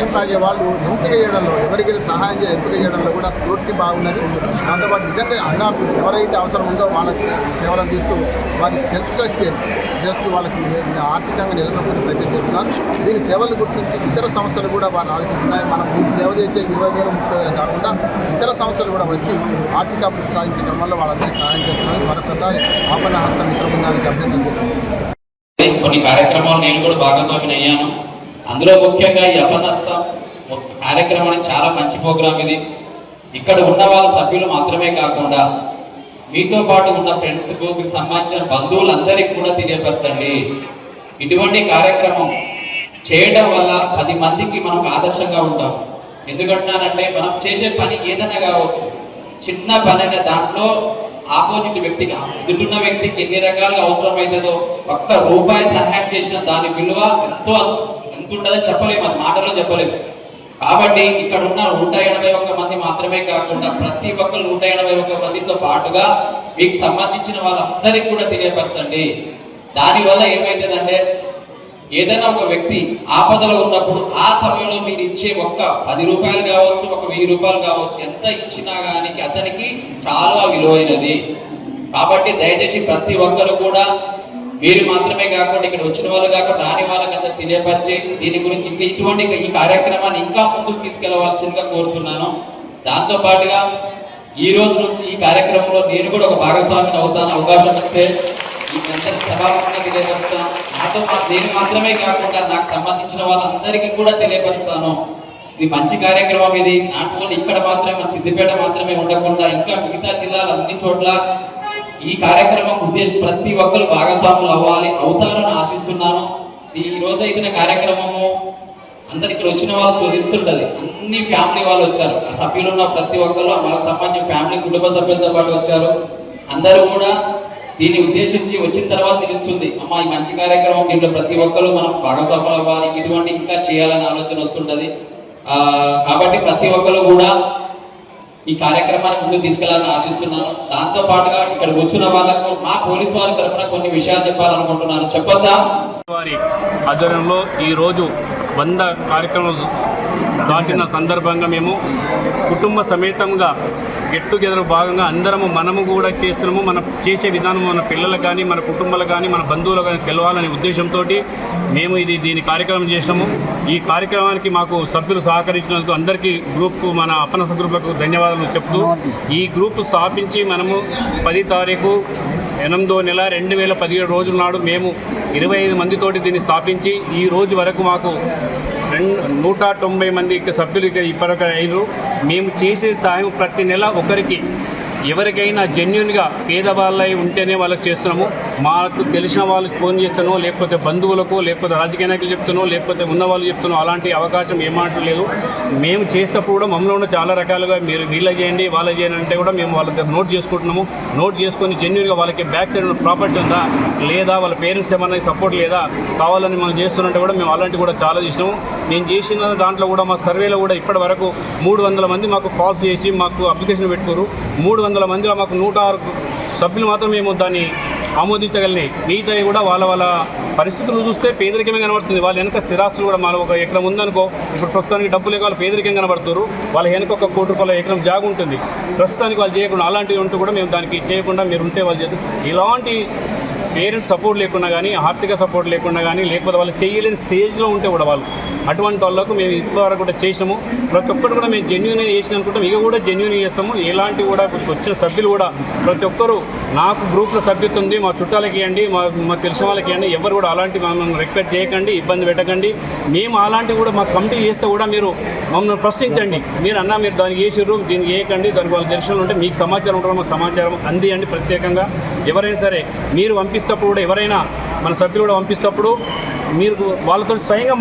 అట్లాగే వాళ్ళు ఎంపిక చేయడంలో ఎవరికి సహాయం ఎంపిక చేయడంలో కూడా స్క్రూటినీ బాగున్నది. దాంతోపాటు నిజంగా అన్నార్థులు ఎవరైతే అవసరం ఉందో వాళ్ళకి సేవలు అందిస్తూ వారి సెల్ఫ్ సస్టైన్ చేస్తూ వాళ్ళకి ఆర్థికంగా నిలదొక్కునే ప్రయత్నం చేస్తున్నారు. దీని సేవలు గుర్తించి ఇతర సంస్థలు కూడా వారిని ఆదుకుంటున్నాయి. మనం వీళ్ళు సేవ చేసే 20,000, 30,000 కాకుండా ఇతర సంస్థలు కూడా వచ్చి ఆర్థిక అభివృద్ధి సాధించే క్రమంలో వాళ్ళందరికీ సహాయం చేస్తున్నారు. మరొకసారి ఆపన్న హస్తం మిత్ర బృందానికి అభినందనలు. కొన్ని కార్యక్రమాలు నేను కూడా భాగస్వామిని అయ్యాను. అందులో ముఖ్యంగా ఈ అపన్నస్తం కార్యక్రమానికి చాలా మంచి ప్రోగ్రాం ఇది. ఇక్కడ ఉన్న వాళ్ళ సభ్యులు మాత్రమే కాకుండా మీతో పాటు ఉన్న ఫ్రెండ్స్కు, మీకు సంబంధించిన బంధువులందరికీ కూడా తెలియపరచండి. ఇటువంటి కార్యక్రమం చేయడం వల్ల 10 మందికి మనం ఆదర్శంగా ఉంటాం. ఎందుకంటానంటే మనం చేసే పని ఏదైనా కావచ్చు, చిన్న పని అయినా దాంట్లో ఆపోజిట్ వ్యక్తికి, ఎదుటిన్న వ్యక్తికి ఎన్ని రకాలుగా అవసరం అవుతుందో ₹1 సహాయం చేసిన దాని విలువ ఎంత ఉంటుందో చెప్పలేము, అది మాటలో చెప్పలేము. కాబట్టి ఇక్కడ ఉన్న 181 మంది మాత్రమే కాకుండా ప్రతి ఒక్కరు 181 మందితో పాటుగా మీకు సంబంధించిన వాళ్ళందరికీ కూడా తెలియపరచండి. దానివల్ల ఏమైతుందంటే ఏదైనా ఒక వ్యక్తి ఆపదలో ఉన్నప్పుడు ఆ సమయంలో మీరు ఇచ్చే ₹10 కావచ్చు, ₹1000 కావచ్చు, ఎంత ఇచ్చినా కానీ అతనికి చాలా విలువైనది. కాబట్టి దయచేసి ప్రతి ఒక్కరు కూడా మీరు మాత్రమే కాకుండా ఇక్కడ వచ్చిన వాళ్ళు కాకుండా రాని వాళ్ళకంతా తెలియపరిచి దీని గురించి ఇంకా ఇటువంటి ఈ కార్యక్రమాన్ని ఇంకా ముందుకు తీసుకెళ్లవలసిందిగా కోరుతున్నాను. దాంతో పాటుగా ఈ రోజు నుంచి ఈ కార్యక్రమంలో నేను కూడా ఒక భాగస్వామిని అవుతాను. అవకాశం ఇస్తే సభాముఖంగా తెలియపరుస్తాను. నాతో నేను మాత్రమే కాకుండా నాకు సంబంధించిన వాళ్ళందరికీ కూడా తెలియపరుస్తాను. ఇది మంచి కార్యక్రమం. ఇది నాటుకోండి ఇక్కడ మాత్రమే, మన సిద్దిపేట మాత్రమే ఉండకుండా ఇంకా మిగతా జిల్లాలు అన్ని చోట్ల ఈ కార్యక్రమం ఉద్దేశం ప్రతి ఒక్కరు భాగస్వాములు అవుతారని ఆశిస్తున్నాను. ఈ రోజు అయిన కార్యక్రమము అందరు ఇక్కడ వచ్చిన వాళ్ళతో తెలుసుంటది. అన్ని ఫ్యామిలీ వాళ్ళు వచ్చారు, ఆ సభ్యులు ఉన్న ప్రతి ఒక్కరు వాళ్ళకి సంబంధించిన ఫ్యామిలీ కుటుంబ సభ్యులతో పాటు వచ్చారు. అందరూ కూడా దీన్ని ఉద్దేశించి వచ్చిన తర్వాత తెలుస్తుంది, అమ్మ ఈ మంచి కార్యక్రమం, దీంట్లో ప్రతి ఒక్కరు మనం భాగస్వాములు అవ్వాలి, ఇటువంటి ఇంకా చేయాలని ఆలోచన వస్తుంటది. కాబట్టి ప్రతి ఒక్కరు కూడా ఈ కార్యక్రమాన్ని ముందుకు తీసుకెళ్లాలని ఆశిస్తున్నాను. దాంతో పాటుగా ఇక్కడ కూర్చున్న వాళ్ళకు మా పోలీసు వారి తరఫున కొన్ని విషయాలు చెప్పాలనుకుంటున్నాను. చెప్పొచ్చా? వారి ఆధ్వర్యంలో ఈరోజు 100 కార్యక్రమాలు దాటిన సందర్భంగా మేము కుటుంబ సమేతంగా గెట్ టుగెదర్ భాగంగా మనము కూడా చేస్తున్నాము. మనం చేసే విధానం మన పిల్లలకు కానీ, మన కుటుంబాలకు కానీ, మన బంధువులకు కానీ తెలవాలనే ఉద్దేశంతో మేము దీని కార్యక్రమం చేసాము. ఈ కార్యక్రమానికి మాకు సభ్యులు సహకరించినందుకు అందరికీ మన అపన్నహస్త గ్రూపులకు ధన్యవాదాలు చెప్తూ, ఈ గ్రూప్ స్థాపించి మనము 10 తారీఖు 8వ నెల 2017 రోజుల నాడు మేము 25 మందితోటి దీన్ని స్థాపించి ఈ రోజు వరకు మాకు 190 మందికి సభ్యులు ఇప్పటివరకు అయ్యారు. మేము చేసే సాయం ప్రతి నెల ఒకరికి ఎవరికైనా జెన్యున్గా పేదవాళ్ళై ఉంటేనే వాళ్ళకి చేస్తున్నాము. మాకు తెలిసిన వాళ్ళకి ఫోన్ చేస్తానో, లేకపోతే బంధువులకు, లేకపోతే రాజకీయ నాయకులు చెప్తానో, లేకపోతే ఉన్న వాళ్ళు చెప్తానో, అలాంటి అవకాశం ఏమాటం లేదు. మేము చేసేటప్పుడు కూడా మమ్మల్ని ఉన్న చాలా రకాలుగా మీరు వీళ్ళ చేయండి వాళ్ళ చేయండి అంటే కూడా మేము వాళ్ళ దగ్గర నోట్ చేసుకుంటున్నాము. నోట్ చేసుకొని జెన్యున్గా వాళ్ళకి బ్యాక్ సైడ్ ప్రాపర్టీ ఉందా లేదా, వాళ్ళ పేరెంట్స్ ఏమన్నా సపోర్ట్ లేదా, కావాలని మనం చేస్తున్నట్టు కూడా మేము అలాంటివి కూడా చాలా చేసినాము. నేను చేసిన దాంట్లో కూడా మా సర్వేలో కూడా ఇప్పటి వరకు 300 మంది మాకు కాల్స్ చేసి మాకు అప్లికేషన్ పెట్టుకోరు. 300 మందిలో మాకు 106 సభ్యులు మాత్రం మేము దాన్ని ఆమోదించగలిగినాయి. మిగతా కూడా వాళ్ళ పరిస్థితులు చూస్తే పేదరికమే కనబడుతుంది. వాళ్ళ వెనక స్థిరాస్తులు కూడా మన ఒక ఎకరం ఉందనుకో, ఇప్పుడు ప్రస్తుతానికి డబ్బు లేక వాళ్ళు పేదరికం కనబడుతారు. వాళ్ళ వెనక ₹1 కోటి ఎకరం జాగు ఉంటుంది. ప్రస్తుతానికి వాళ్ళు చేయకుండా అలాంటివి ఉంటూ కూడా మేము దానికి చేయకుండా మీరు ఉంటే వాళ్ళు చేస్తారు. ఇలాంటి పేరెంట్స్ సపోర్ట్ లేకుండా కానీ, ఆర్థిక సపోర్ట్ లేకుండా కానీ, లేకపోతే వాళ్ళు చేయలేని స్టేజ్లో ఉంటే కూడా వాళ్ళు అటువంటి వాళ్ళకు మేము ఇంతవరకు కూడా చేసినాము. ప్రతి ఒక్కరు కూడా మేము జెన్యూన్ చేసిన అనుకుంటాం, ఇక కూడా జెన్యూన్ చేస్తాము. ఎలాంటి కూడా వచ్చిన సభ్యులు కూడా ప్రతి ఒక్కరు నాకు గ్రూప్లో సభ్యత ఉంది, మా చుట్టాలకి ఇవ్వండి, మా తెలిసిన వాళ్ళకి ఇవ్వండి, ఎవరు కూడా అలాంటి మమ్మల్ని రిక్వెస్ట్ చేయకండి, ఇబ్బంది పెట్టకండి. మేము అలాంటివి కూడా మా కమిటీ చేస్తే కూడా మీరు మమ్మల్ని ప్రశ్నించండి. మీరు అన్నా మీరు దానికి చేసిర్రు, దీనికి చేయకండి, దానికి వాళ్ళ దర్శనం ఉంటే మీకు సమాచారం ఉంటారో మాకు సమాచారం అందియండి. ప్రత్యేకంగా ఎవరైనా సరే మీరు పంపిస్తప్పుడు కూడా, ఎవరైనా మన సభ్యులు కూడా పంపిస్తప్పుడు మీరు వాళ్ళతో స్వయంగా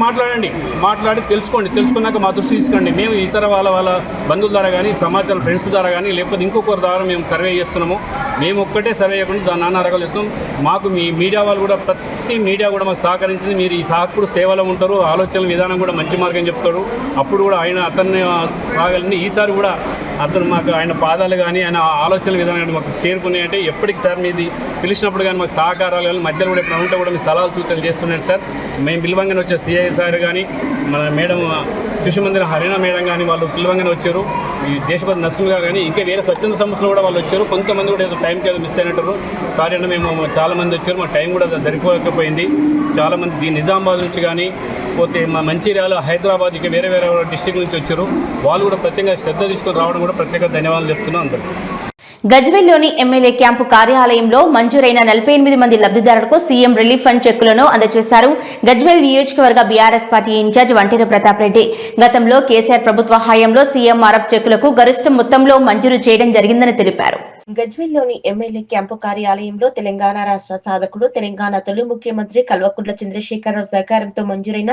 మాట్లాడి తెలుసుకున్నాక మా దృష్టి తీసుకోండి. మేము ఇతర వాళ్ళ బంధువుల ద్వారా కానీ, సమాచారం ఫ్రెండ్స్ ద్వారా కానీ, లేకపోతే ఇంకొకరి ద్వారా మేము సర్వే చేస్తున్నాము. మేము ఒక్కటే సర్వే చేయకుండా దాన్ని నానా రకాలు చేస్తున్నాం. మాకు మీ మీడియా వాళ్ళు కూడా, ప్రతి మీడియా కూడా మాకు సహకరించింది. మీరు ఈ సహకుడు సేవలో ఉంటారు, ఆలోచనల విధానం కూడా మంచి మార్గం చెప్తాడు. అప్పుడు కూడా అతన్ని రాగలిని ఈసారి కూడా అతను మాకు ఆయన పాదాలు కానీ, ఆయన ఆలోచనల విధానం కానీ మాకు చేరుకున్నాయంటే ఎప్పటికి సార్ మీది పిలిచినప్పుడు కానీ మాకు సహకారాలు కానీ, మధ్యలో కూడా ఎప్పుడు ఉంటే కూడా మీ సలహాలు సూచనలు చేస్తున్నాడు సార్. మేము పిలవంగానే వచ్చే సిఐ సార్ కానీ, మన మేడం శిశుమందిర హరినా మేడం కానీ వాళ్ళు పిలవంగానే వచ్చారు. ఈ దేశపతి నరసింహ గారు కానీ, ఇంకా వేరే స్వచ్ఛంద సంస్థలు కూడా వాళ్ళు వచ్చారు. కొంతమంది కూడా ఏదో టైంకి ఏదో మిస్ అయినట్టు. సారీ అంటే మేము చాలామంది వచ్చారు, మా టైం కూడా సరిపోకపోయింది. చాలామంది నిజామాబాద్ నుంచి కానీ, పోతే మా మంచిర్యాల, హైదరాబాద్, ఇక వేరే డిస్టిక్ నుంచి వచ్చారు. వాళ్ళు కూడా ప్రత్యేకంగా శ్రద్ధ తీసుకొని రావడం కూడా ప్రత్యేక ధన్యవాదాలు చెప్తున్నాం అందరికీ. గజ్వేల్లోని ఎమ్మెల్యే క్యాంపు కార్యాలయంలో మంజూరైన 48 మంది లబ్ధిదారులకు సీఎం రిలీఫ్ ఫండ్ చెక్కులను అందజేశారు. గజ్వేల్ నియోజకవర్గ బీఆర్ఎస్ పార్టీ ఇన్ఛార్జ్ వంటేరు ప్రతాప్ రెడ్డి గతంలో కేసీఆర్ ప్రభుత్వ హయాంలో సీఎంఆర్ఎఫ్ చెక్కులకు గరిష్ట మొత్తంలో మంజూరు చేయడం జరిగిందని తెలిపారు. గజ్వేల్లోని ఎమ్మెల్యే క్యాంపు కార్యాలయంలో తెలంగాణ రాష్ట్ర సాధకుడు, తెలంగాణ తొలి ముఖ్యమంత్రి కల్వకుంట్ల చంద్రశేఖరరావు సహకారంతో మంజూరైన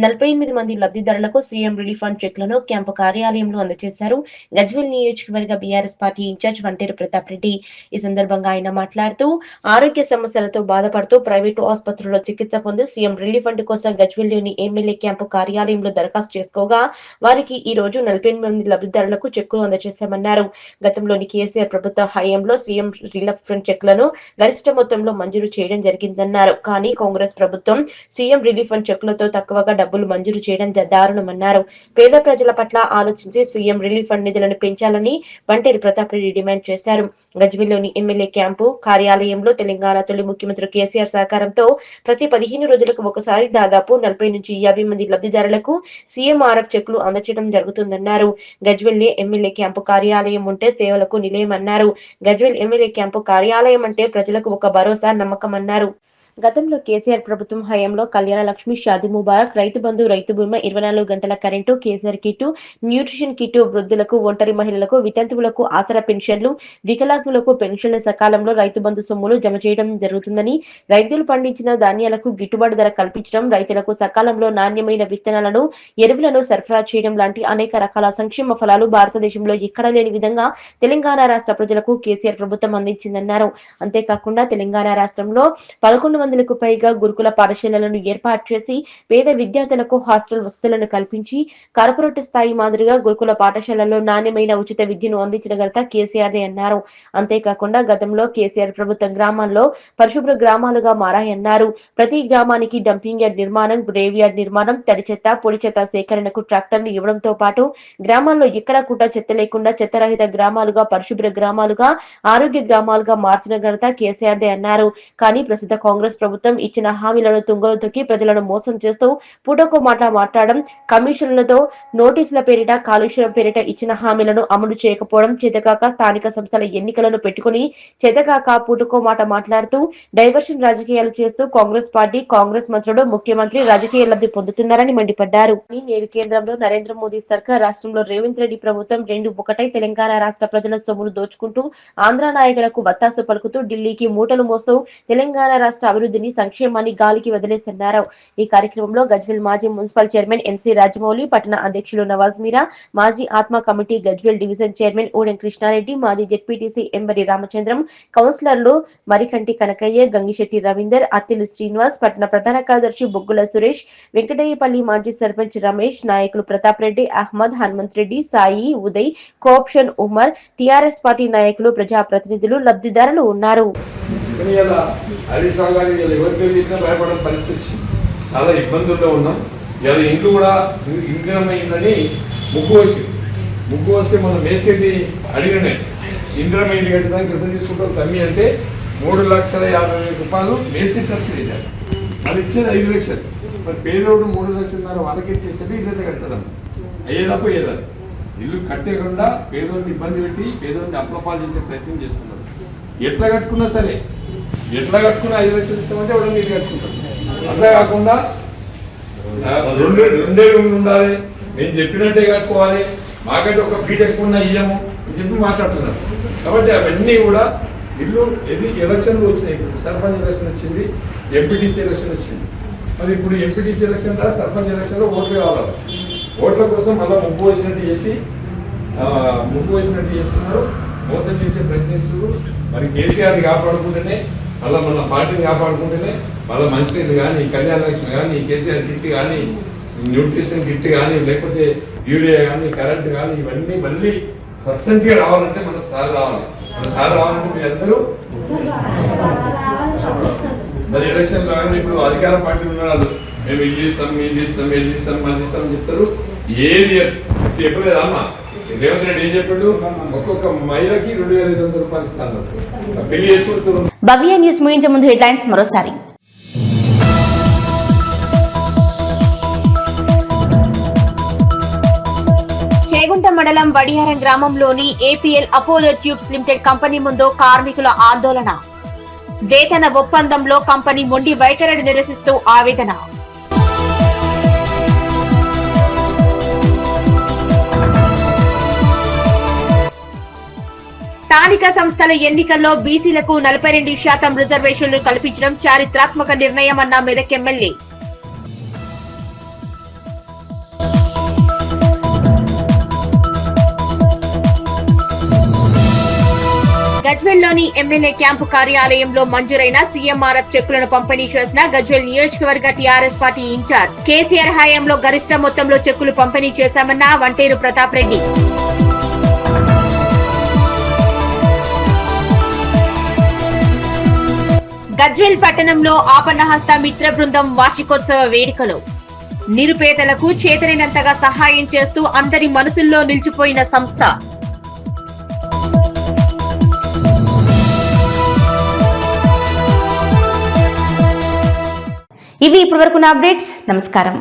48 మంది లబ్ధిదారులకు సీఎం రిలీఫ్ ఫండ్ చెక్లను క్యాంపు కార్యాలయంలో అందజేశారు. గజ్వేల్ నియోజకవర్గ బీఆర్ఎస్ పార్టీ ఇన్ఛార్జ్ వంటేరు ప్రతాప్ రెడ్డి ఈ సందర్భంగా ఆయన మాట్లాడుతూ, ఆరోగ్య సమస్యలతో బాధపడుతూ ప్రైవేటు ఆసుపత్రుల్లో చికిత్స పొంది సీఎం రిలీఫ్ ఫండ్ కోసం గజ్వేల్లోని ఎమ్మెల్యే క్యాంపు కార్యాలయంలో దరఖాస్తు చేసుకోగా వారికి ఈ రోజు 48 మంది లబ్ధిదారులకు చెక్కులు అందజేశామన్నారు. గతంలోని కేసీఆర్ ప్రభుత్వ హయాంలో సీఎం రిలీఫ్ ఫండ్ చెక్లను గరిష్ట మొత్తంలో మంజూరు చేయడం జరిగిందన్నారు. కానీ కాంగ్రెస్ ప్రభుత్వం సీఎం రిలీఫ్ ఫండ్ చెక్కులతో తక్కువగా డబ్బులు మంజూరు చేయడం దారుణమన్నారు. పేద ప్రజల పట్ల ఆలోచించి సీఎం రిలీఫ్ ఫండ్ నిధులను పెంచాలని వంటేరు ప్రతాప్ రెడ్డి డిమాండ్ చేశారు. గజ్వేల్లోని ఎమ్మెల్యే క్యాంపు కార్యాలయంలో తెలంగాణ తొలి ముఖ్యమంత్రి కేసీఆర్ సహకారంతో ప్రతి 15 రోజులకు ఒకసారి దాదాపు 40 నుంచి 50 మంది లబ్ధిదారులకు సీఎంఆర్ఎఫ్ చెక్కులు అందజేయడం జరుగుతుందన్నారు. గజ్వేల్ ఎమ్మెల్యే క్యాంపు కార్యాలయం ఉంటే సేవలకు నిలయమన్నారు. గజ్వేల్ ఎమ్మెల్యే క్యాంపు కార్యాలయం అంటే ప్రజలకు ఒక భరోసా, నమ్మకం అన్నారు. గతంలో కేసీఆర్ ప్రభుత్వం హయాంలో కళ్యాణ లక్ష్మి, షాదీ ముబారక్, రైతు బంధు, రైతు బీమా, 24 గంటల current, KCR kit, nutrition kit, వృద్ధులకు, ఒంటరి మహిళలకు, వితంతువులకు ఆసరా పెన్షన్లు, వికలాంగులకు పెన్షన్ల సకాలంలో రైతు బంధు సొమ్ములు జమ చేయడం జరుగుతుందని, రైతులు పండించిన ధాన్యాలకు గిట్టుబాటు ధర కల్పించడం, రైతులకు సకాలంలో నాణ్యమైన విత్తనాలను, ఎరువులను సరఫరా చేయడం లాంటి అనేక రకాల సంక్షేమ ఫలాలు భారతదేశంలో ఎక్కడా లేని విధంగా తెలంగాణ రాష్ట్ర ప్రజలకు కేసీఆర్ ప్రభుత్వం అందించిందన్నారు. అంతేకాకుండా తెలంగాణ రాష్ట్రంలో 11 మందిలకు పైగా గురుకుల పాఠశాలలను ఏర్పాటు చేసి పేద విద్యార్థులకు హాస్టల్ వసతులను కల్పించి కార్పొరేట్ స్థాయి మాదిరిగా గురుకుల పాఠశాలల్లో నాణ్యమైన ఉచిత విద్యను అందించిన ఘనత కేసీఆర్దే అన్నారు. అంతేకాకుండా గతంలో కేసీఆర్ ప్రభుత్వం గ్రామాల్లో పరిశుభ్ర గ్రామాలుగా మారాయన్నారు. ప్రతి గ్రామానికి డంపింగ్ యార్డ్ నిర్మాణం, గ్రేవ్ యార్డ్ నిర్మాణం, తడి చెత్త, పొడి చెత్త సేకరణకు ట్రాక్టర్లు ఇవ్వడంతో పాటు గ్రామాల్లో ఎక్కడా కూడా చెత్త లేకుండా చెత్తరహిత గ్రామాలుగా, పరిశుభ్ర గ్రామాలుగా, ఆరోగ్య గ్రామాలుగా మార్చిన ఘనత కేసీఆర్దే అన్నారు. కానీ ప్రస్తుత కాంగ్రెస్ ప్రభుత్వం ఇచ్చిన హామీలను తుంగలో తొక్కి ప్రజలను మోసం చేస్తూ పూటకో మాట్లాడడం, కమిషన్లతో, నోటీసుల పేరిట, కాలుష్యం పేరిట ఇచ్చిన హామీలను అమలు చేయకపోవడం చేతకాక స్థానిక సంస్థల ఎన్నికలను పెట్టుకుని చేతకాక పూటకో మాట్లాడుతూ డైవర్షన్ రాజకీయాలు చేస్తూ కాంగ్రెస్ పార్టీ, కాంగ్రెస్ మంత్రులు, ముఖ్యమంత్రి రాజకీయ లబ్ధి పొందుతున్నారని మండిపడ్డారు. నేడు కేంద్రంలో నరేంద్ర మోదీ సర్కార్, రాష్ట్రంలో రేవంత్ రెడ్డి ప్రభుత్వం రెండు ఒకటై తెలంగాణ రాష్ట్ర ప్రజల సొమ్ములు దోచుకుంటూ ఆంధ్ర నాయకులకు బత్తాసు పలుకుతూ ఢిల్లీకి మూటలు మోస్తూ తెలంగాణ రాష్ట్ర అభివృద్ధిని, సంక్షేమాన్ని గాలికి వదిలేస్తున్నారు. ఈ కార్యక్రమంలో గజ్వేల్ మాజీ మున్సిపల్ చైర్మన్ ఎన్సీ రాజమౌళి, పట్టణ అధ్యక్షులు నవాజ్ మీరా, మాజీ ఆత్మ committee Gajwel division chairman Oodem Krishnareddy, మాజీ జెడ్పీటీసీ ఎంబరి రామచంద్రం, కౌన్సిలర్లు మరికంటి కనకయ్య, గంగిశెట్టి రవీందర్, అత్తిలి శ్రీనివాస్, పట్టణ ప్రధాన కార్యదర్శి బొగ్గుల సురేష్, వెంకటయ్యపల్లి మాజీ సర్పంచ్ రమేష్, నాయకులు ప్రతాప్ రెడ్డి, అహ్మద్, హనుమంత్ రెడ్డి, సాయి, ఉదయ్, కోఆప్షన్ ఉమర్, టీఆర్ఎస్ పార్టీ నాయకులు, ప్రజాప్రతినిధులు, లబ్ధిదారులు ఉన్నారు. హరీష్ రావు గారు ఎవరికి వెళ్ళినా భయపడే పరిస్థితి, చాలా ఇబ్బందుల్లో ఉన్నాం. ఇలా ఇంట్లో కూడా ఇంధనం అయిందని ముగ్గు వస్తే మనం మేస్త్రి అడిగినే ఇంధనం ఏంటి కట్టడానికి ఎంత తీసుకుంటాం తమ్మి అంటే 3,50,000 రూపాయలు బేసిక్ ఖర్చు వేశారు. అది ఇచ్చేది 5 లక్షలు. మరి పేదోడు 3,00,000 వాళ్ళకి ఇచ్చేస్తే ఇల్లు కడతారు. అయ్యేదాపు ఏదారు ఇల్లు కట్టేయకుండా పేదోడిని ఇబ్బంది పెట్టి పేదోడిని అప్రపాలు చేసే ప్రయత్నం చేస్తున్నారు. ఎట్లా కట్టుకున్నా సరే, ఎట్లా కట్టుకున్నా 5 లక్షలు ఇస్తామంటే ఎవడో నీళ్ళు కట్టుకుంటారు. అట్లా కాకుండా 2 రూమ్లు ఉండాలి, మేము చెప్పినట్టే కట్టుకోవాలి, మాకంటే ఒక ఫీట్ ఎక్కువ ఇయ్యము అని చెప్పి మాట్లాడుతున్నారు. కాబట్టి అవన్నీ కూడా ఇల్లు ఎలక్షన్లు వచ్చినాయి. ఇప్పుడు సర్పంచ్ ఎలక్షన్ వచ్చింది, ఎంపీటీసీ ఎలక్షన్ వచ్చింది. మరి ఇప్పుడు ఎంపీటీసీ ఎలక్షన్ సర్పంచ్ ఎలక్షన్లో ఓట్లు కావాలి. ఓట్ల కోసం మళ్ళీ ముగ్గు వేసినట్టు చేస్తున్నారు, మోసం చేసే ప్రయత్నిస్తున్నారు. మరి కేసీఆర్ని కాపాడుకుంటేనే, మళ్ళీ మన పార్టీని కాపాడుకుంటేనే మళ్ళీ మంచినీళ్ళు కానీ, కళ్యాణ లక్ష్మి కానీ, కేసీఆర్ కిట్ కానీ, న్యూట్రిషన్ కిట్ కానీ, లేకపోతే యూరియా కానీ, కరెంట్ కానీ, ఇవన్నీ మళ్ళీ సబ్సిడీగా రావాలంటే మన సార్ రావాలి. మన సార్ రావాలంటే మీ అందరూ మరి ఎలక్షన్లో ఇప్పుడు అధికార పార్టీ ఉన్న వాళ్ళు మేము ఇది ఇస్తాం, మేము తీస్తాం, మేము తీస్తాం, మనం తీస్తామని చెప్తారు. ఏది చెప్పలేదు అమ్మ. రేవంత్ రెడ్డి ఏం చెప్పాడు, ఒక్కొక్క మహిళకి 2,500 రూపాయలు ఇస్తాను, పెళ్లి చేసుకుంటున్నారు. భవ్య న్యూస్ ముగించే ముందు హెడ్లైన్స్ మరోసారి. చేగుంట మండలం వడియారం గ్రామంలోని APL Apollo tubes limited company ముందు కార్మికుల ఆందోళన. వేతన ఒప్పందంలో కంపెనీ మొండి వైఖరిని నిరసిస్తూ ఆవేదన. స్థానిక సంస్థల ఎన్నికల్లో బీసీలకు 42% రిజర్వేషన్లు కల్పించడం చారిత్రాత్మక నిర్ణయమన్న మెదక్ ఎమ్మెల్యే. గజ్వేల్లోని ఎమ్మెల్యే క్యాంపు కార్యాలయంలో మంజూరైన సీఎంఆర్ఎఫ్ చెక్కులను పంపిణీ చేసిన గజ్వేల్ నియోజకవర్గ టీఆర్ఎస్ పార్టీ ఇన్ఛార్జ్. కేసీఆర్ హయాంలో గరిష్ట మొత్తంలో చెక్కులు పంపిణీ చేశామన్న వంటేరు ప్రతాప్ రెడ్డి. గజ్వేల్ పట్టణంలో ఆపన్నహస్త మిత్ర బృందం వార్షికోత్సవ వేడుకలు. నిరుపేదలకు చేతనైనంతగా సహాయం చేస్తూ అందరి మనసుల్లో నిలిచిపోయిన సంస్థ. ఇవి ఇప్పటివరకున్న అప్డేట్స్. నమస్కారం.